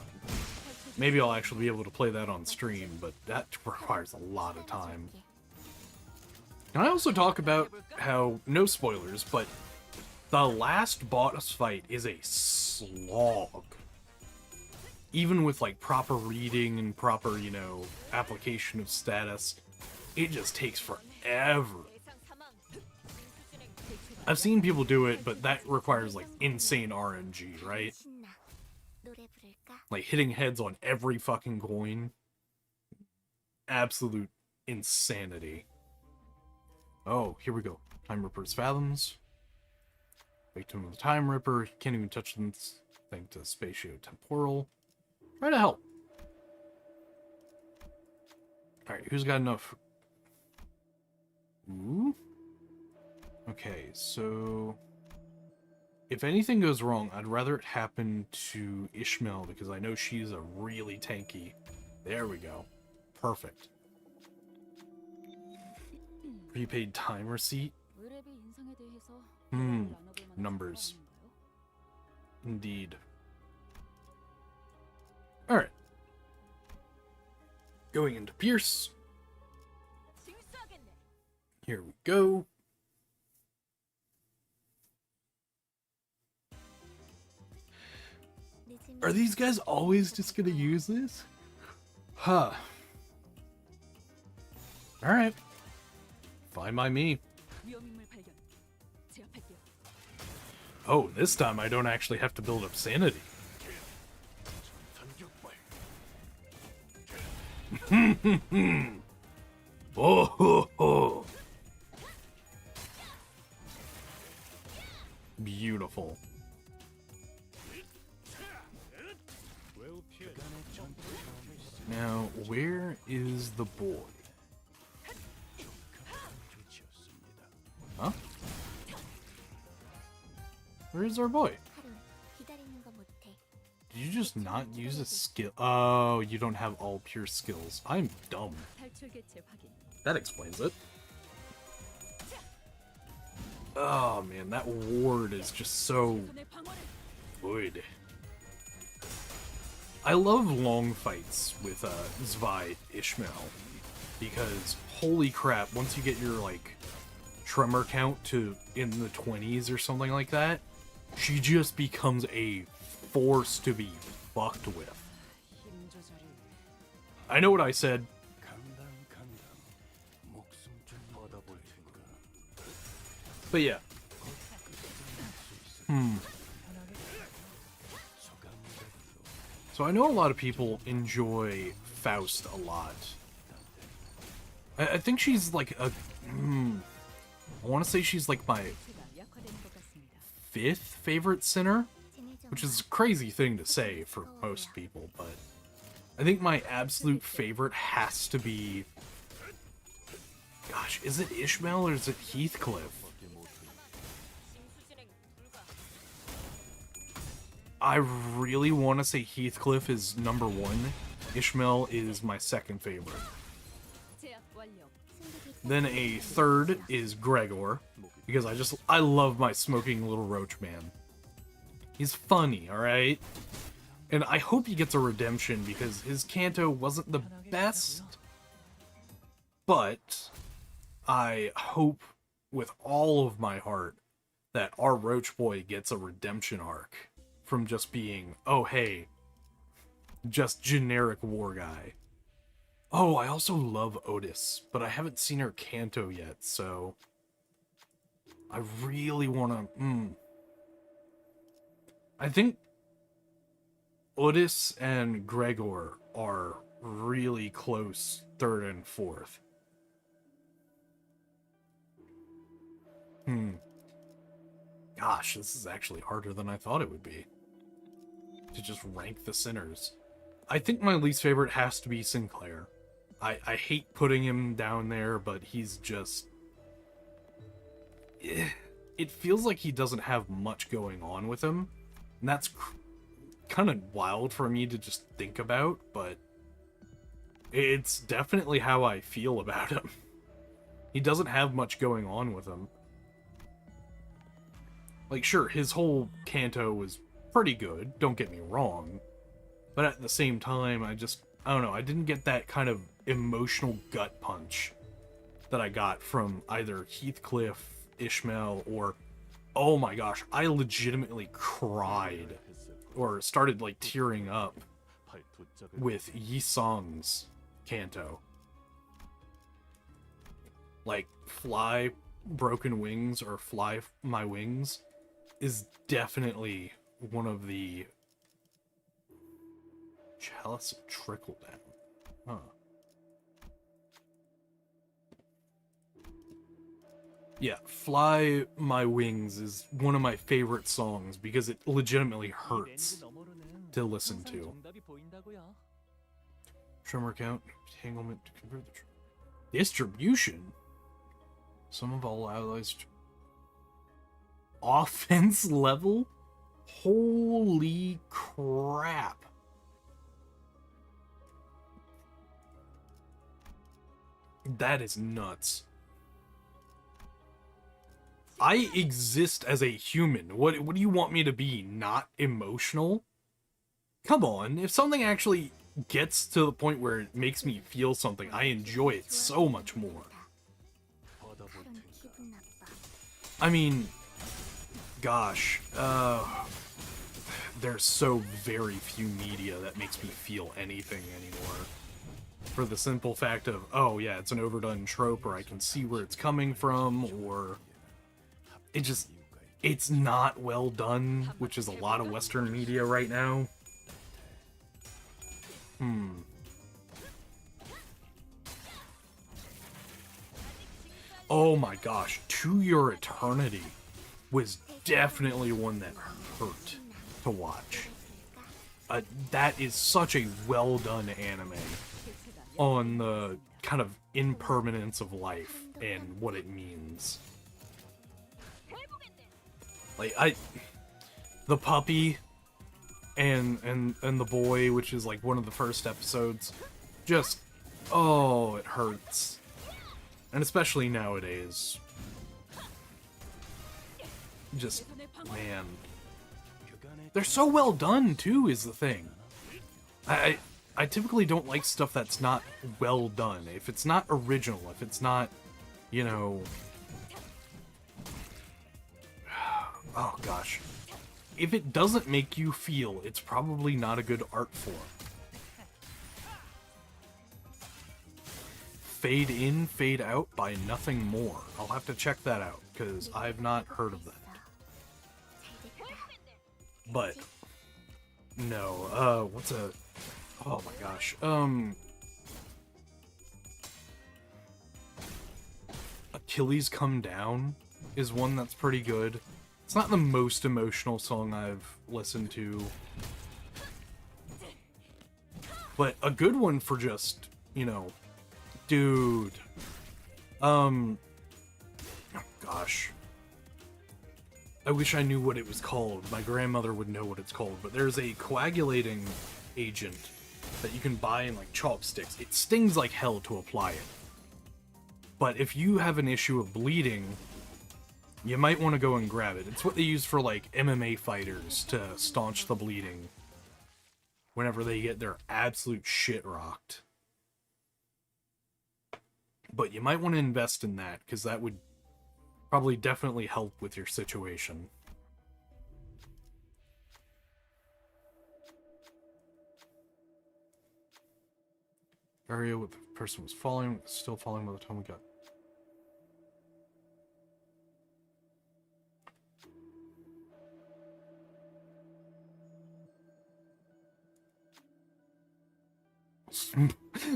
Maybe I'll actually be able to play that on stream, but that requires a lot of time. Can I also talk about how, no spoilers, but the last boss fight is a slog. Even with, like, proper reading and proper, you know, application of status, it just takes forever. I've seen people do it, but that requires, like, insane RNG, right? Like, hitting heads on every fucking coin. Absolute insanity. Oh, here we go. Time Ripper's Fathoms. Victim of the Time Ripper. Can't even touch them thanks to spatio-temporal. Try to help. Alright, who's got enough? Ooh. Okay, so... if anything goes wrong, I'd rather it happen to Ishmael, because I know she's a really tanky... There we go. Perfect. Prepaid time receipt? Numbers. Indeed. Alright. Going into Pierce. Here we go. Are these guys always just gonna use this? Huh. Alright. Fine by me. Oh, this time I don't actually have to build up sanity. Oh ho ho. Beautiful. Now, where is the boy? Huh? Where is our boy? Did you just not use a skill? Oh, you don't have all pure skills. I'm dumb. That explains it. Oh man, that ward is just so good. I love long fights with Zwei Ishmael, because holy crap, once you get your like tremor count to in the 20s or something like that, she just becomes a force to be fucked with. I know what I said. But yeah. So I know a lot of people enjoy Faust a lot. I think she's like a... I want to say she's like my 5th favorite sinner, which is a crazy thing to say for most people, but I think my absolute favorite has to be... Gosh, is it Ishmael or is it Heathcliff? I really want to say Heathcliff is number 1. Ishmael is my 2nd favorite. Then a 3rd is Gregor, because I love my smoking little roach man. He's funny, alright? And I hope he gets a redemption, because his Kanto wasn't the best, but I hope with all of my heart that our roach boy gets a redemption arc. From just being, oh hey, just generic war guy. Oh, I also love Otis, but I haven't seen her Kanto yet, so I really want to. I think Otis and Gregor are really close 3rd and 4th. Gosh, this is actually harder than I thought it would be. To just rank the sinners. I think my least favorite has to be Sinclair. I hate putting him down there, but he's just... It feels like he doesn't have much going on with him. And that's kind of wild for me to just think about, but... It's definitely how I feel about him. He doesn't have much going on with him. Like, sure, his whole canto was pretty good, don't get me wrong. But at the same time, I don't know, I didn't get that kind of emotional gut punch that I got from either Heathcliff, Ishmael, or... Oh my gosh, I legitimately cried, or started, like, tearing up with Yi Song's canto. Like, Fly Broken Wings, or Fly My Wings, is definitely one of the... Chalice of Trickle Down. Huh. Yeah, Fly My Wings is one of my favorite songs because it legitimately hurts to listen to. Tremor count, entanglement to convert the distribution. Some of all allies. Offense level? Holy crap. That is nuts. I exist as a human. What do you want me to be? Not emotional? Come on, if something actually gets to the point where it makes me feel something, I enjoy it so much more. I mean, gosh, there's so very few media that makes me feel anything anymore. For the simple fact of, oh yeah, it's an overdone trope, or I can see where it's coming from, or it's not well done, which is a lot of Western media right now. Oh my gosh, To Your Eternity was definitely one that hurt to watch. That is such a well done anime on the kind of impermanence of life and what it means. Like, the puppy and the boy, which is like one of the first episodes, just, oh, it hurts. And especially nowadays. Just, man. They're so well done, too, is the thing. I typically don't like stuff that's not well done. If it's not original, if it's not, you know... Oh, gosh. If it doesn't make you feel, it's probably not a good art form. Fade In, Fade Out by Nothing More. I'll have to check that out, because I've not heard of that. But, no, what's a... Oh my gosh, Achilles Come Down is one that's pretty good. It's not the most emotional song I've listened to, but a good one for just, you know, dude. Oh gosh. I wish I knew what it was called. My grandmother would know what it's called, but there's a coagulating agent that you can buy in like chopsticks. It stings like hell to apply it. But if you have an issue of bleeding, you might want to go and grab it. It's what they use for like MMA fighters to staunch the bleeding whenever they get their absolute shit rocked. But you might want to invest in that, because that would probably definitely help with your situation. Area where the person was falling, still falling by the time we got.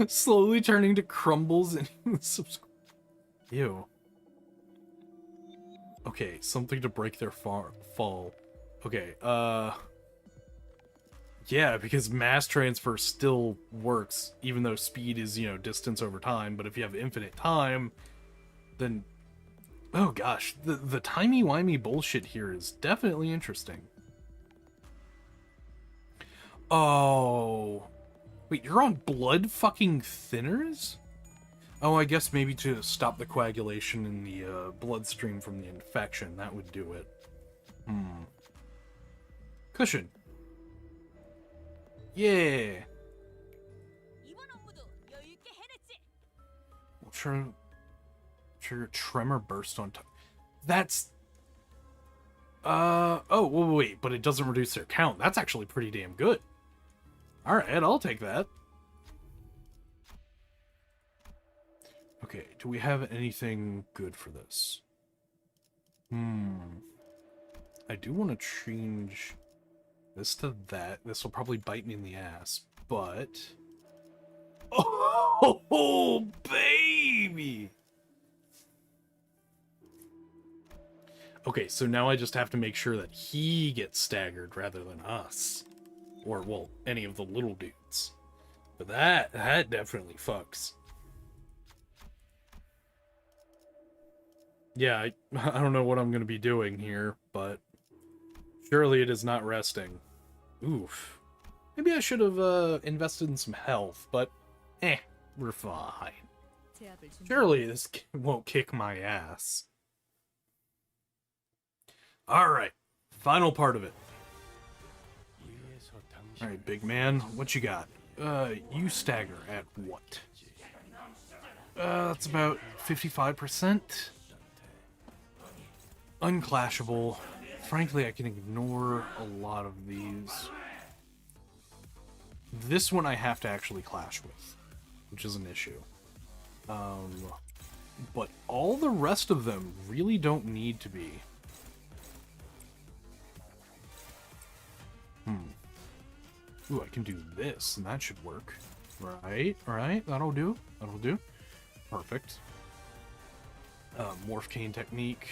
Slowly turning to crumbles and ew. Okay, something to break their fall. Okay, yeah, because mass transfer still works, even though speed is, you know, distance over time, but if you have infinite time, then... Oh gosh, the timey-wimey bullshit here is definitely interesting. Oh... Wait, you're on blood fucking thinners? Oh, I guess maybe to stop the coagulation in the bloodstream from the infection. That would do it. Cushion. Yeah. We'll trigger tremor burst on top. That's... Oh, wait, but it doesn't reduce their count. That's actually pretty damn good. Alright, I'll take that. Okay, do we have anything good for this? I do want to change this to that. This will probably bite me in the ass, but... Oh, baby! Okay, so now I just have to make sure that he gets staggered rather than us. Or, well, any of the little dudes. But that definitely fucks. Yeah, I don't know what I'm going to be doing here, but surely it is not resting. Oof. Maybe I should have invested in some health, but we're fine. Surely this won't kick my ass. Alright, final part of it. Alright, big man, what you got? You stagger at what? That's about 55%. Unclashable. Frankly, I can ignore a lot of these. This one I have to actually clash with, which is an issue. But all the rest of them really don't need to be. Ooh, I can do this, and that should work. Right, that'll do. That'll do. Perfect. Morph cane technique.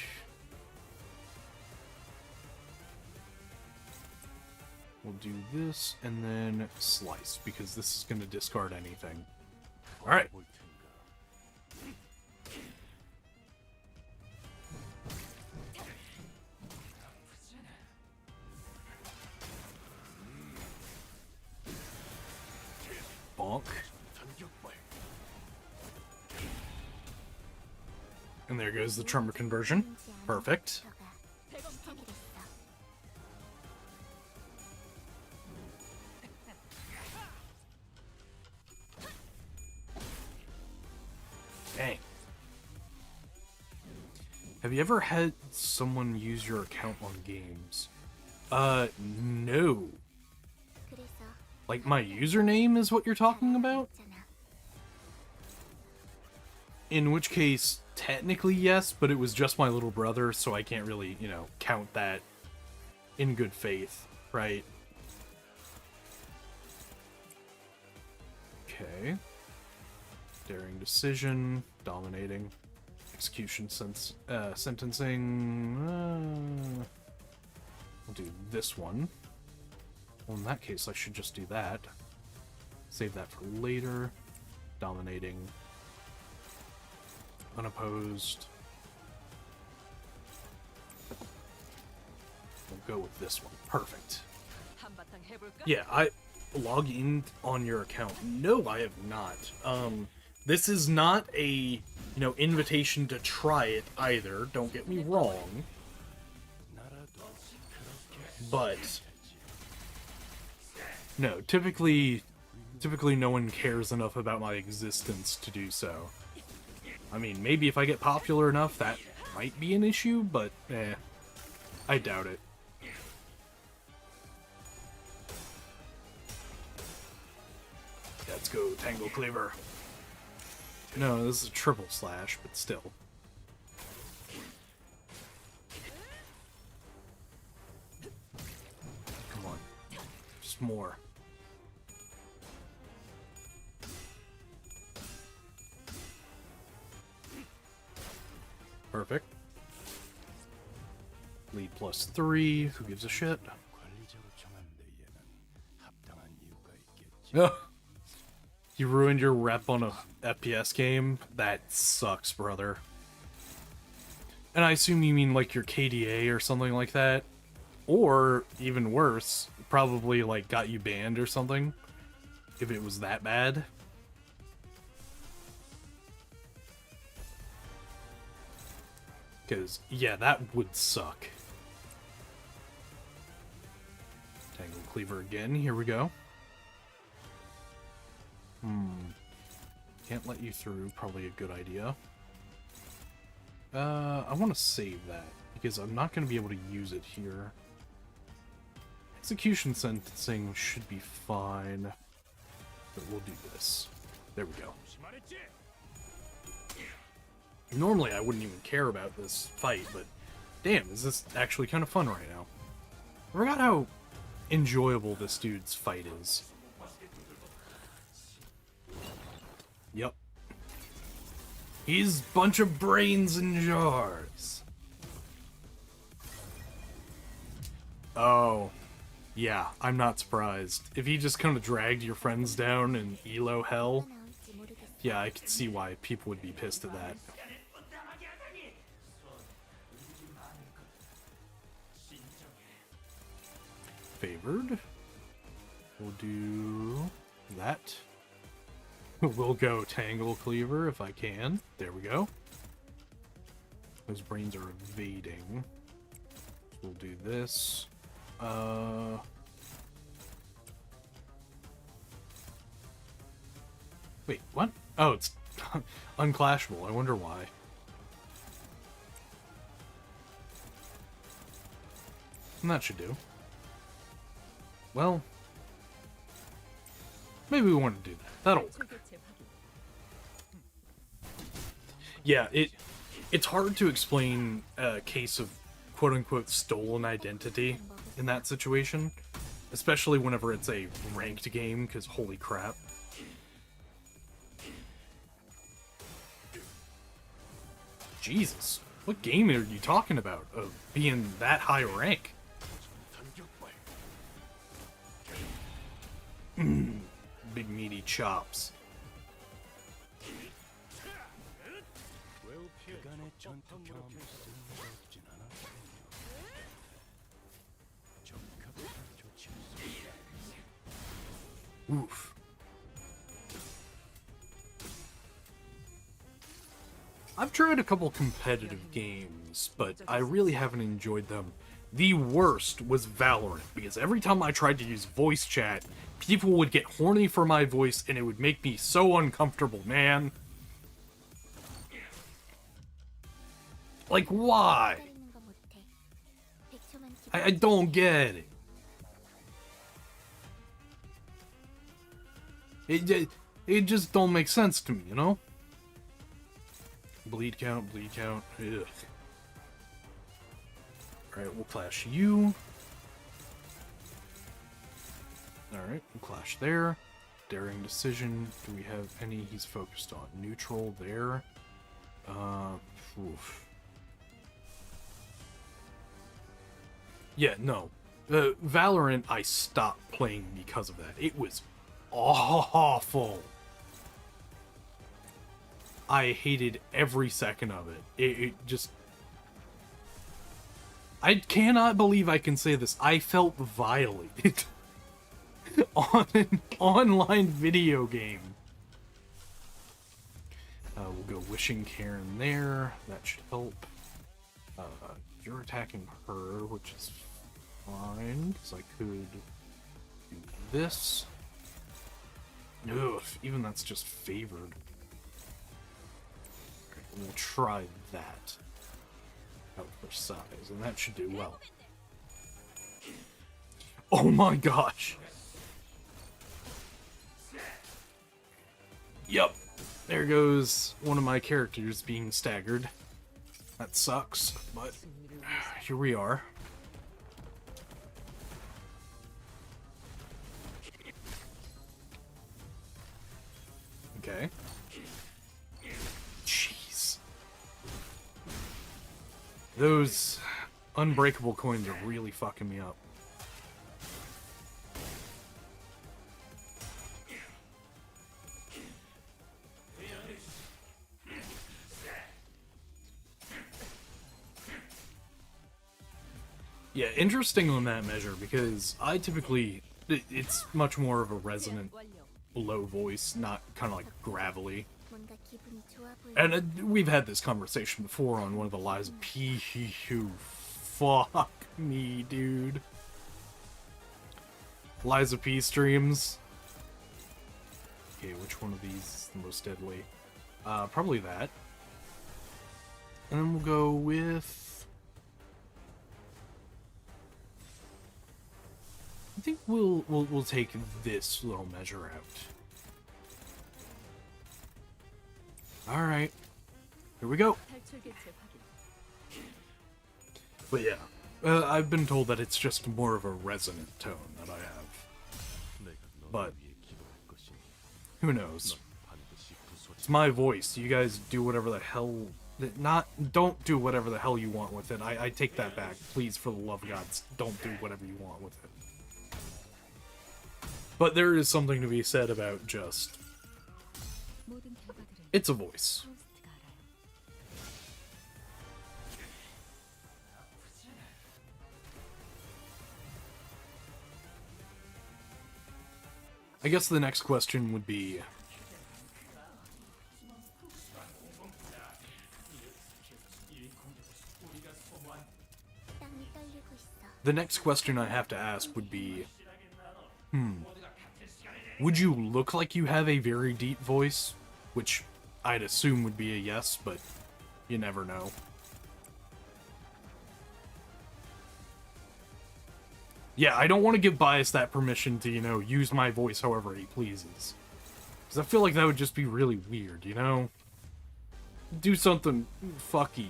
We'll do this, and then slice, because this is going to discard anything. Alright. Bonk. And there goes the tremor conversion. Perfect. Dang. Have you ever had someone use your account on games? No. Like, my username is what you're talking about? In which case, technically yes, but it was just my little brother, so I can't really, you know, count that in good faith, right? Okay. Daring decision, dominating, execution sentencing. We'll do this one. Well, in that case, I should just do that. Save that for later. Dominating. Unopposed. We'll go with this one. Perfect. Yeah, I log in on your account. No, I have not. This is not a, you know, invitation to try it either. Don't get me wrong. But no, typically no one cares enough about my existence to do so. I mean, maybe if I get popular enough, that might be an issue, but I doubt it. Let's go, Tangle Cleaver. No, this is a triple slash, but still. Come on. Just more. Perfect. Lead +3. Who gives a shit? Oh, you ruined your rep on a FPS game? That sucks, brother. And I assume you mean like your KDA or something like that? Or, even worse, probably like got you banned or something? If it was that bad? Because, yeah, that would suck. Tangle Cleaver again, here we go. Can't let you through, probably a good idea. I want to save that, because I'm not going to be able to use it here. Execution sentencing should be fine. But we'll do this. There we go. Normally I wouldn't even care about this fight, but damn, is this actually kind of fun right now. I forgot how enjoyable this dude's fight is. Yep. He's a bunch of brains in jars. Oh. Yeah, I'm not surprised. If he just kind of dragged your friends down in Elo hell, yeah, I could see why people would be pissed at that. Favored. We'll do that. We'll go Tangle Cleaver if I can. There we go. Those brains are evading. We'll do this. Wait, what? Oh, it's unclashable. I wonder why. And that should do. Well, maybe we want to do that. That'll work. Yeah, it's hard to explain a case of quote-unquote stolen identity in that situation, especially whenever it's a ranked game, because holy crap. Jesus, what game are you talking about of being that high rank? Big meaty chops. Oof. I've tried a couple competitive games, but I really haven't enjoyed them. The worst was Valorant, because every time I tried to use voice chat, people would get horny for my voice and it would make me so uncomfortable, man. Like, why? I don't get it. It just don't make sense to me, you know? Bleed count, bleed count. Ugh. Alright, we'll clash you. Alright, we'll clash there. Daring decision. Do we have any he's focused on? Neutral there. Oof. Yeah, no. Valorant, I stopped playing because of that. It was awful. I hated every second of it. It just... I cannot believe I can say this. I felt violated on an online video game. We'll go Wishing Karen there. That should help. You're attacking her, which is fine, because I could do this. Ugh, even that's just favored. We'll try that. Out for size, and that should do well. Oh my gosh! Yep, there goes one of my characters being staggered. That sucks, but here we are. Okay. Jeez. Those unbreakable coins are really fucking me up. Yeah, interesting on that measure, because I typically... It's much more of a resonant, low voice, not kind of like gravelly. And we've had this conversation before on one of the Lies of P. Fuck me, dude. Lies of P streams. Okay, which one of these is the most deadly? Probably that. And then we'll go with... I think we'll take this little measure out. Alright. Here we go. But yeah, I've been told that it's just more of a resonant tone that I have. But who knows? It's my voice. You guys do whatever the hell... Don't do whatever the hell you want with it. I take that back. Please, for the love of God, don't do whatever you want with it. But there is something to be said about just... It's a voice. I guess the next question would be... The next question I have to ask would be... Would you look like you have a very deep voice? Which I'd assume would be a yes, but you never know. Yeah, I don't want to give Bias that permission to, you know, use my voice however he pleases. Because I feel like that would just be really weird, you know? Do something fucky.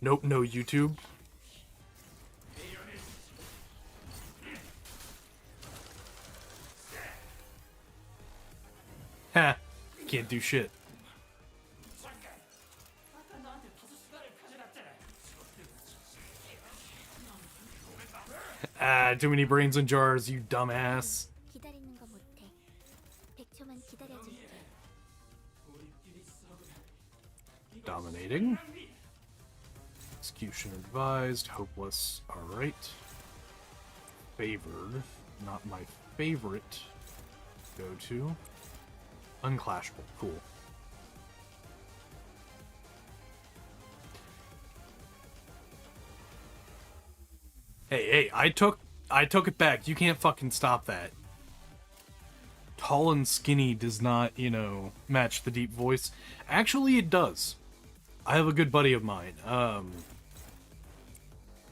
Nope, no YouTube. Ha! Can't do shit. Ah, too many brains in jars, you dumbass. Dominating. Execution advised. Hopeless. Alright. Favored. Not my favorite. Go to. Unclashable. Cool. Hey, I took it back. You can't fucking stop that. Tall and skinny does not, you know, match the deep voice. Actually, it does. I have a good buddy of mine.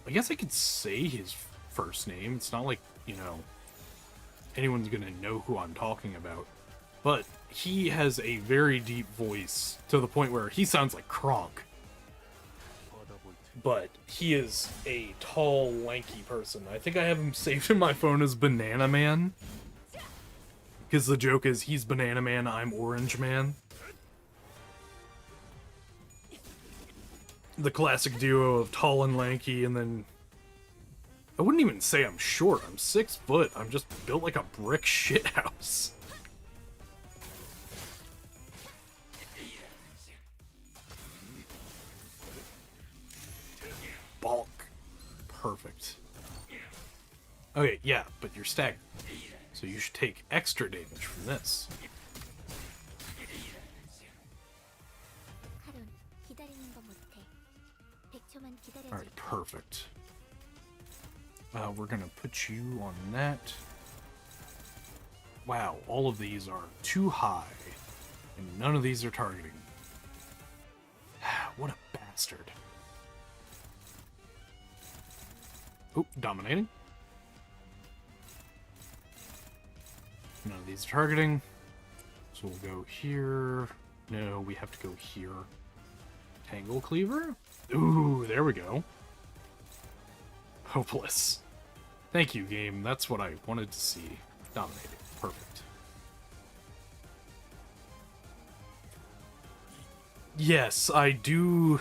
I guess I could say his first name. It's not like, you know, anyone's gonna know who I'm talking about. But he has a very deep voice to the point where he sounds like Kronk. But he is a tall, lanky person. I think I have him saved in my phone as Banana Man. Because the joke is, he's Banana Man, I'm Orange Man. The classic duo of tall and lanky, and then... I wouldn't even say I'm short, I'm 6 foot. I'm just built like a brick shithouse. Bulk. Perfect. Okay, yeah, but you're staggered. So you should take extra damage from this. Alright, perfect. We're gonna put you on that. Wow, all of these are too high. And none of these are targeting. What a bastard. Oh, dominating. None of these are targeting. So we'll go here. No, we have to go here. Tangle Cleaver? Ooh, there we go. Hopeless. Thank you, game. That's what I wanted to see. Dominating. Perfect. Yes, I do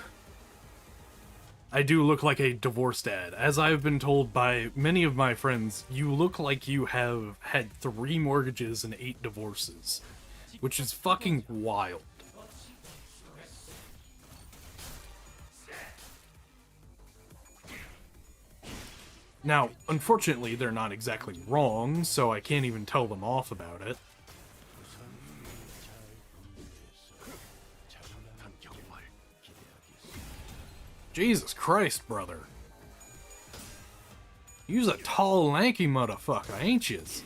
look like a divorced dad. As I've been told by many of my friends, you look like you have had 3 mortgages and 8 divorces. Which is fucking wild. Now, unfortunately, they're not exactly wrong, so I can't even tell them off about it. Jesus Christ, brother. You's a tall, lanky motherfucker, ain't yous?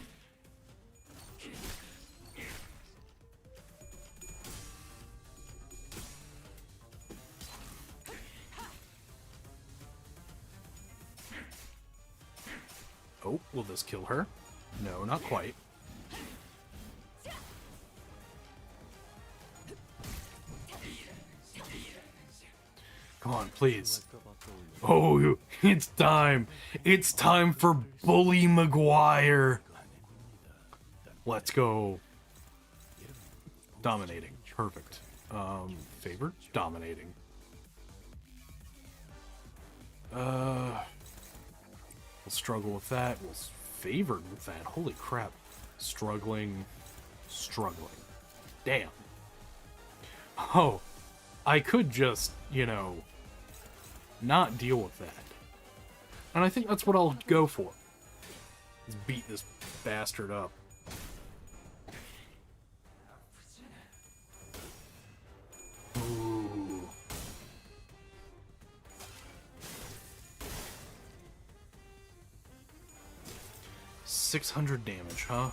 Oh, will this kill her? No, not quite. Come on, please. Oh, it's time. It's time for Bully Maguire. Let's go. Dominating. Perfect. Favored? Dominating. We'll struggle with that. We'll favored with that. Holy crap. Struggling. Damn. Oh. I could just, you know, not deal with that. And I think that's what I'll go for. Let's beat this bastard up. Ooh. $600 damage, huh?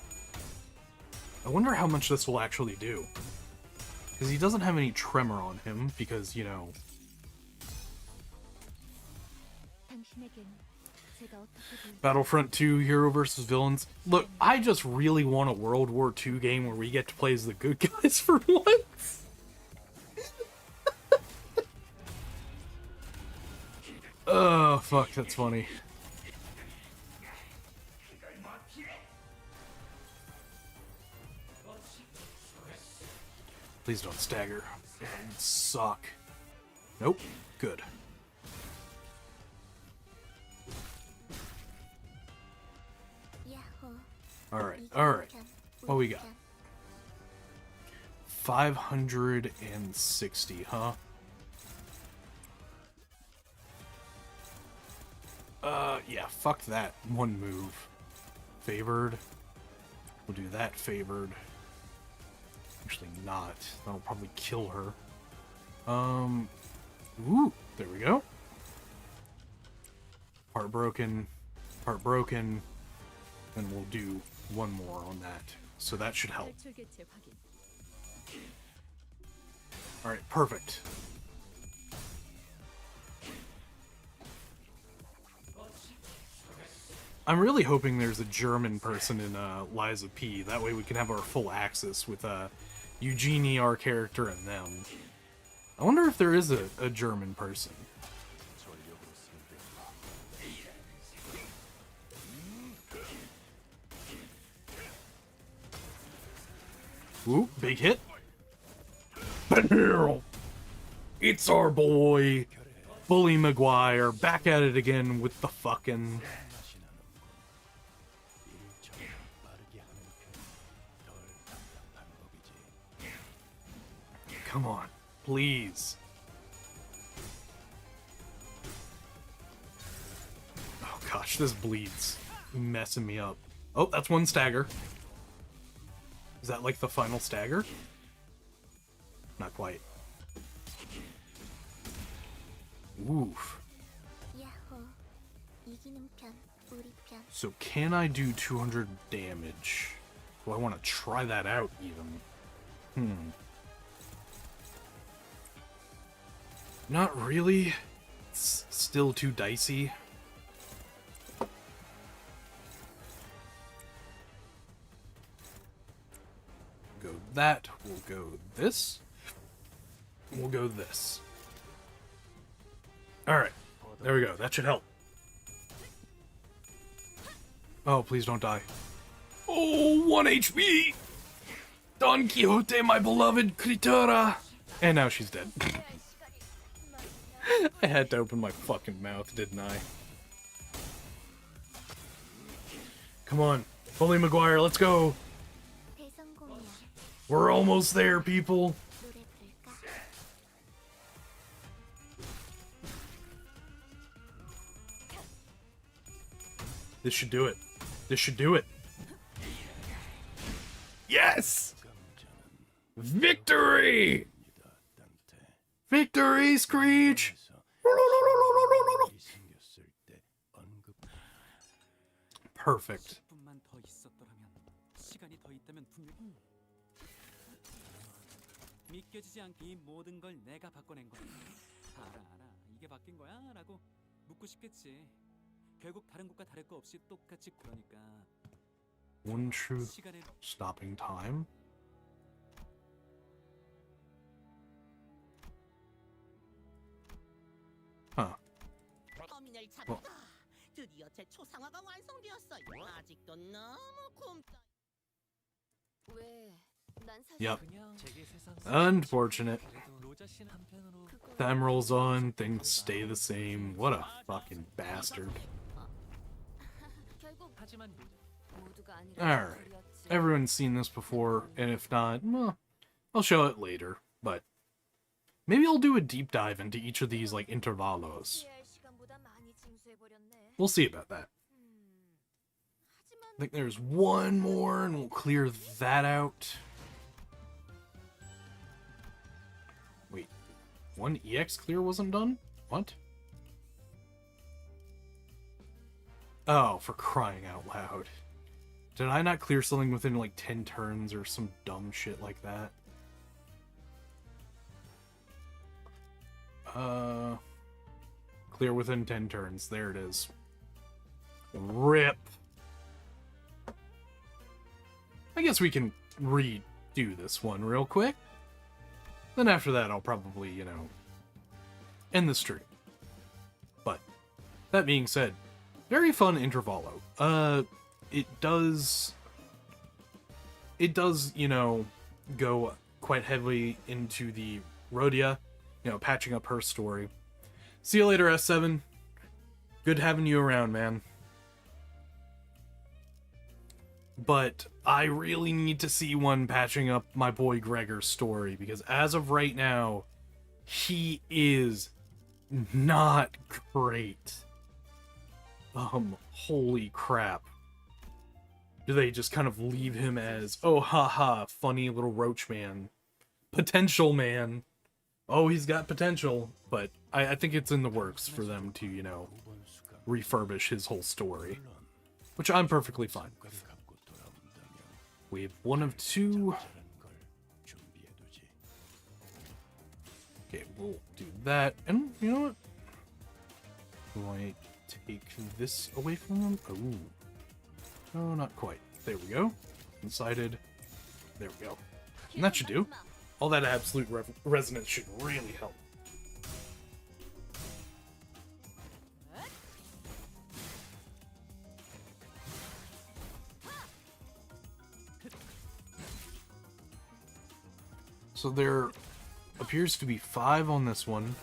I wonder how much this will actually do. Because he doesn't have any tremor on him, because, you know... Battlefront 2, Hero vs. Villains. Look, I just really want a World War II game where we get to play as the good guys for once. Oh, fuck, that's funny. Please don't stagger. It would suck. Nope. Good. Alright. What we got? 560, huh? Yeah, fuck that. One move. Favored. We'll do that favored. Actually not. That'll probably kill her. Ooh, there we go. Part broken. And we'll do one more on that. So that should help. Alright, perfect. I'm really hoping there's a German person in Liza P. That way we can have our full access with Eugenie, our character, and them. I wonder if there is a German person. Ooh, big hit. It's our boy, Bully Maguire, back at it again with the fucking... Come on, please. Oh gosh, this bleed's messing me up. Oh, that's one stagger. Is that like the final stagger? Not quite. Oof. So can I do 200 damage? Do I want to try that out even? Not really. It's still too dicey. Go that. We'll go this. We'll go this. Alright. There we go. That should help. Oh, please don't die. Oh, 1 HP! Don Quixote, my beloved criatura! And now she's dead. I had to open my fucking mouth, didn't I? Come on. Bully Maguire, let's go! We're almost there, people! This should do it. This should do it. Yes! Victory! Victory, Screech! Perfect. 10분만 더 있었더라면 시간이 더 있다면 분명 믿겨지지 않게 이 모든 걸 내가 바꿔낸 거야. 알아 이게 바뀐 거야? 라고 묻고 싶겠지. 결국 다른 곳과 다를 거 없이 똑같이 그러니까 One truth 시간에 stopping time. Huh. 범인을 찾았다. 드디어 제 초상화가 완성되었어요. 아직도 너무 곰떠. 왜? 난 사실 Yep. 그냥 제게 세상 Unfortunate. 그래도 로자 씨는 한편으로 Time rolls on, things stay the same. What a fucking bastard. 결국 하지만 로자 모두가 아니라 Alright. 둘이었지. Everyone's seen this before, and if not, well, I'll show it later. But maybe I'll do a deep dive into each of these, like, intervalos. 피할 시간보다 많이 징수해버렸네. We'll see about that. I think there's one more, and we'll clear that out. Wait, one EX clear wasn't done? What? Oh, for crying out loud. Did I not clear something within like 10 turns or some dumb shit like that? Clear within 10 turns. There it is. RIP. I guess we can redo this one real quick. Then after that, I'll probably, you know, end the stream. But, that being said, very fun intervalo. It does, you know, go quite heavily into the Rhodia, you know, patching up her story. See you later, S7. Good having you around, man. But I really need to see one patching up my boy Gregor's story, because as of right now, he is not great. Holy crap. Do they just kind of leave him as, oh haha, funny little roach man. Potential man. Oh, he's got potential, but I think it's in the works for them to, you know, refurbish his whole story. Which I'm perfectly fine with. We have one of two. Okay, we'll do that. And you know what? Do I take this away from them? Oh. No, not quite. There we go. Incited. There we go. And that should do. All that absolute resonance should really help. So there appears to be 5 on this one.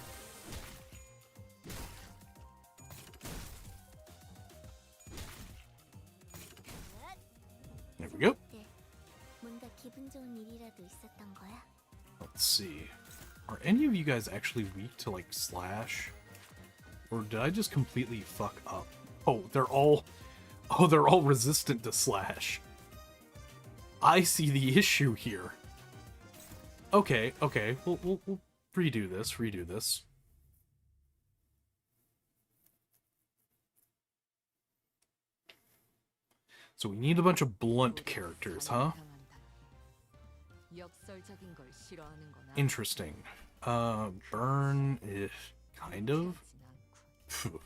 There we go. 뭔가 기분 좋은 일이라도 있었던 거야? Let's see. Are any of you guys actually weak to, like, slash? Or did I just completely fuck up? Oh, they're all resistant to slash. I see the issue here. Okay. We'll redo this. So we need a bunch of blunt characters, huh? 역설적인 걸 싫어하는 거나 Interesting. Burn is kind of. Phew.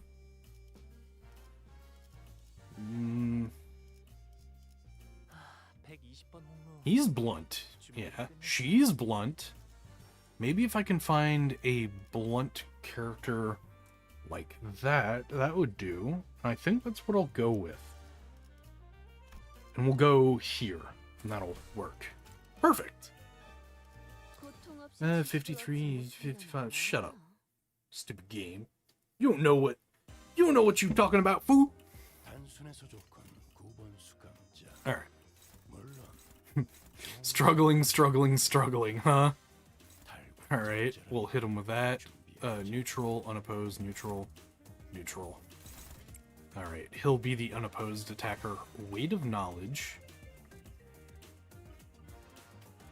120번 홍로. He's blunt. Yeah, she's blunt. Maybe if I can find a blunt character like that, that would do. I think that's what I'll go with. And we'll go here, and that'll work. Perfect. 53, 55. Shut up, stupid game. You don't know what you're talking about, fool. All right. struggling, huh? All right, we'll hit him with that. Neutral, unopposed, neutral, neutral. All right, he'll be the unopposed attacker. Weight of knowledge.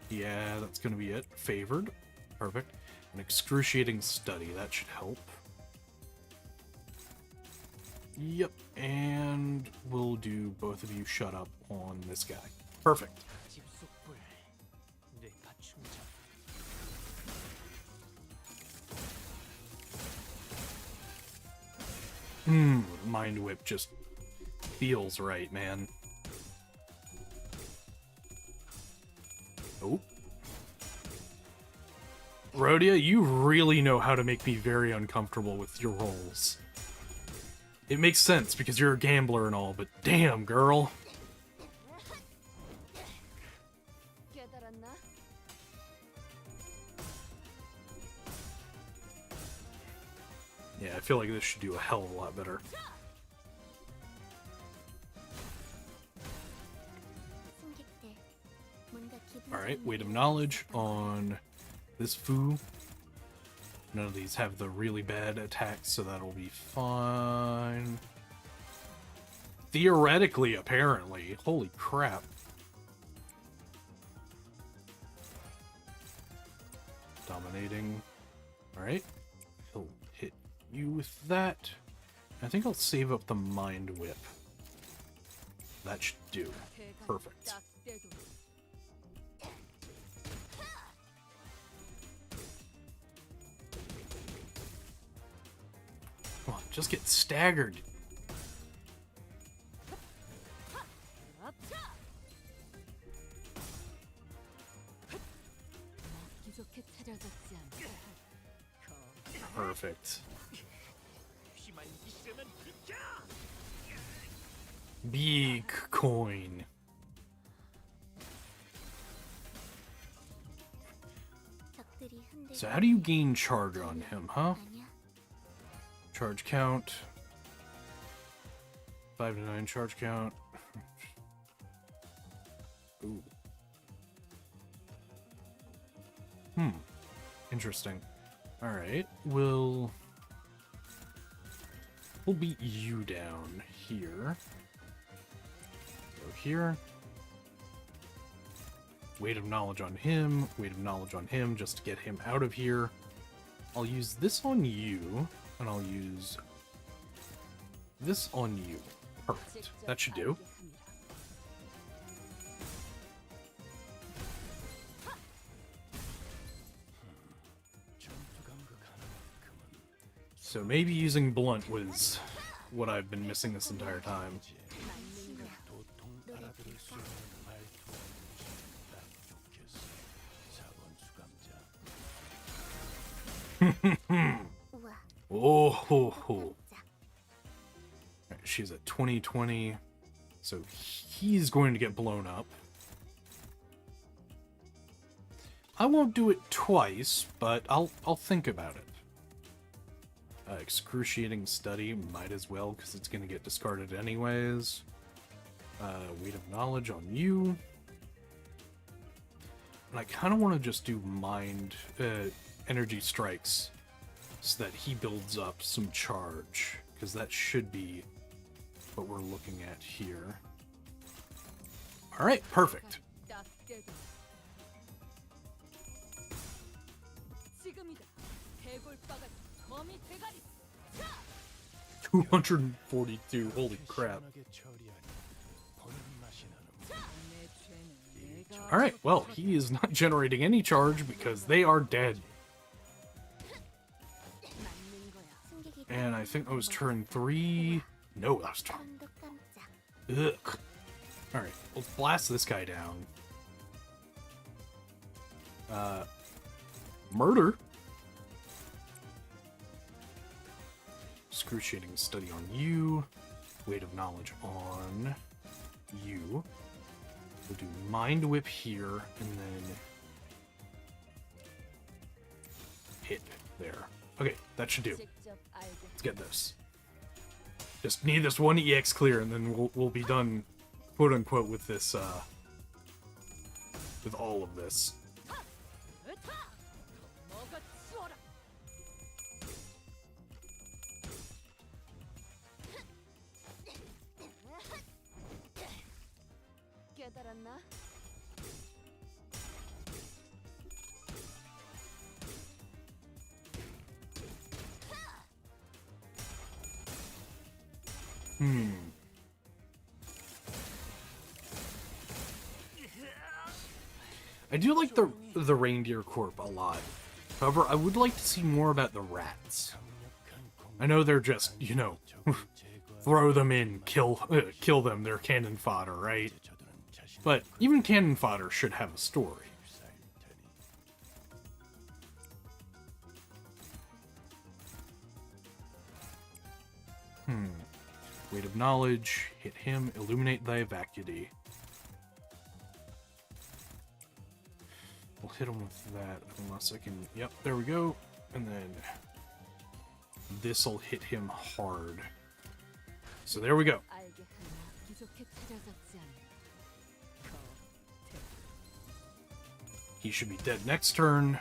Yeah, that's gonna be it. Favored. Perfect. An excruciating study. That should help. Yep, and we'll do both of you shut up on this guy. Perfect. 집속불 뇌가 충전. Mind Whip just feels right, man. Oh. Rhodia, you really know how to make me very uncomfortable with your rolls. It makes sense because you're a gambler and all, but damn, girl. Yeah, I feel like this should do a hell of a lot better. Alright, weight of knowledge on this foo. None of these have the really bad attacks, so that'll be fine. Theoretically, apparently. Holy crap. Dominating. Alright. He'll hit you with that. I think I'll save up the Mind Whip. That should do. Perfect. Come on, just get staggered. Perfect. Big coin. So how do you gain charge on him, huh? Charge count. 5 to 9 charge count. Ooh. Interesting. Alright, we'll beat you down here. Go here. Weight of knowledge on him, weight of knowledge on him, just to get him out of here. I'll use this on you, and I'll use this on you. Perfect. That should do. So maybe using blunt was what I've been missing this entire time. Oh ho ho. Right, she's at 2020, so he's going to get blown up. I won't do it twice, but I'll think about it. Excruciating study, might as well, because it's going to get discarded anyways. Weight of knowledge on you. And I kind of want to just do mind energy strikes so that he builds up some charge, because that should be what we're looking at here. Alright, perfect. 242, holy crap. Alright, well, he is not generating any charge because they are dead. And I think that was turn 3. No, that was turn. Ugh. Alright, let's blast this guy down. Murder. Excruciating study on you. Weight of knowledge on you. We'll do Mind Whip here, and then hit there. Okay, that should do. Let's get this. Just need this one EX clear, and then we'll be done, quote unquote, with this, with all of this. I do like the reindeer corp a lot. However, I would like to see more about the rats. I know they're just, you know, throw them in, kill them, they're cannon fodder, right? But even cannon fodder should have a story. Weight of knowledge, hit him, illuminate thy vacuity. We'll hit him with that unless I can... Yep, there we go. And then this'll hit him hard. So there we go. He should be dead next turn.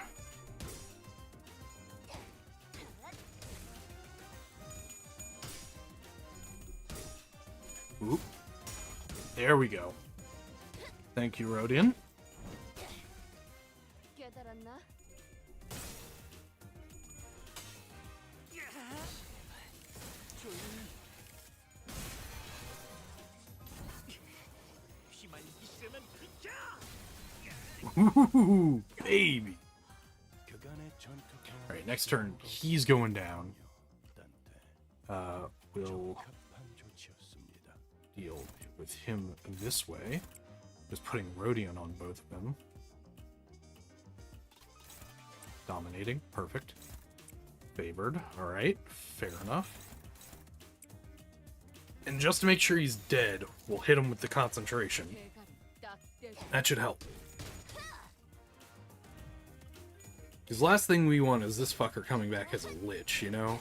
Oop. There we go. Thank you, Rodian. Ooh, baby. Alright, next turn, he's going down. We'll deal with him this way. Just putting Rodion on both of them. Dominating, perfect. Favored, alright, fair enough. And just to make sure he's dead, we'll hit him with the concentration. That should help. Because last thing we want is this fucker coming back as a lich, you know?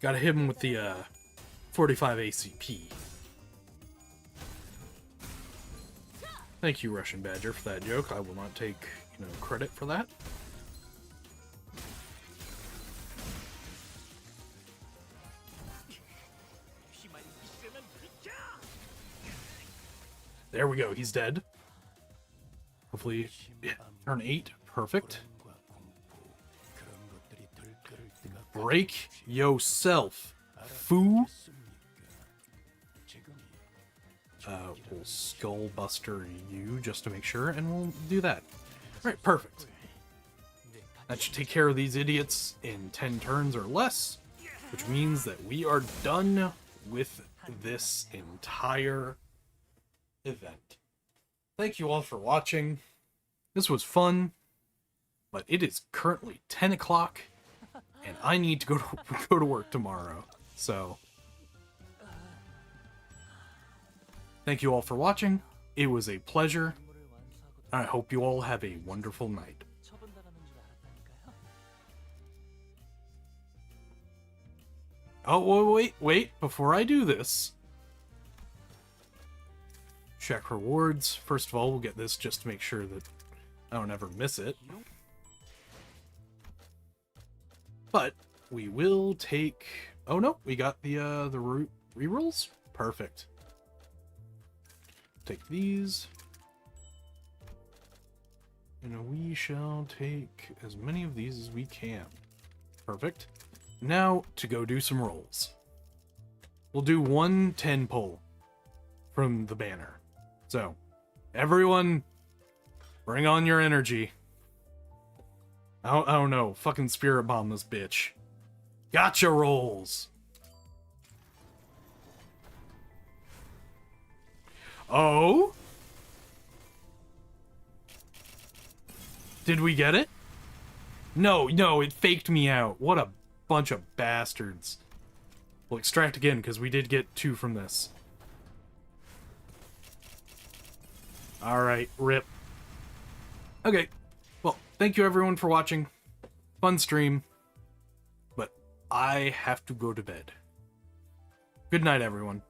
Gotta hit him with the 45 ACP. Thank you, Russian Badger, for that joke. I will not take, you know, credit for that. There we go, he's dead. Hopefully, yeah, turn 8, perfect. Break yourself, foo. We'll Skull Buster you just to make sure, and we'll do that. Alright, perfect. That should take care of these idiots in 10 turns or less, which means that we are done with this entire event. Thank you all for watching. This was fun, but it is currently 10 o'clock, and I need to go to work tomorrow. So, thank you all for watching. It was a pleasure. I hope you all have a wonderful night. Oh, wait. Before I do this, check rewards. First of all, we'll get this just to make sure that I don't ever miss it. But we will take... Oh no, we got the rerolls? Perfect. Take these. And we shall take as many of these as we can. Perfect. Now, to go do some rolls. We'll do 1 10 pull from the banner. So, everyone, bring on your energy. I don't know. Fucking spirit bomb this bitch. Gotcha rolls. Oh? Did we get it? No, it faked me out. What a bunch of bastards. We'll extract again, because we did get 2 from this. Alright, rip. Okay, well, thank you everyone for watching. Fun stream. But I have to go to bed. Good night, everyone.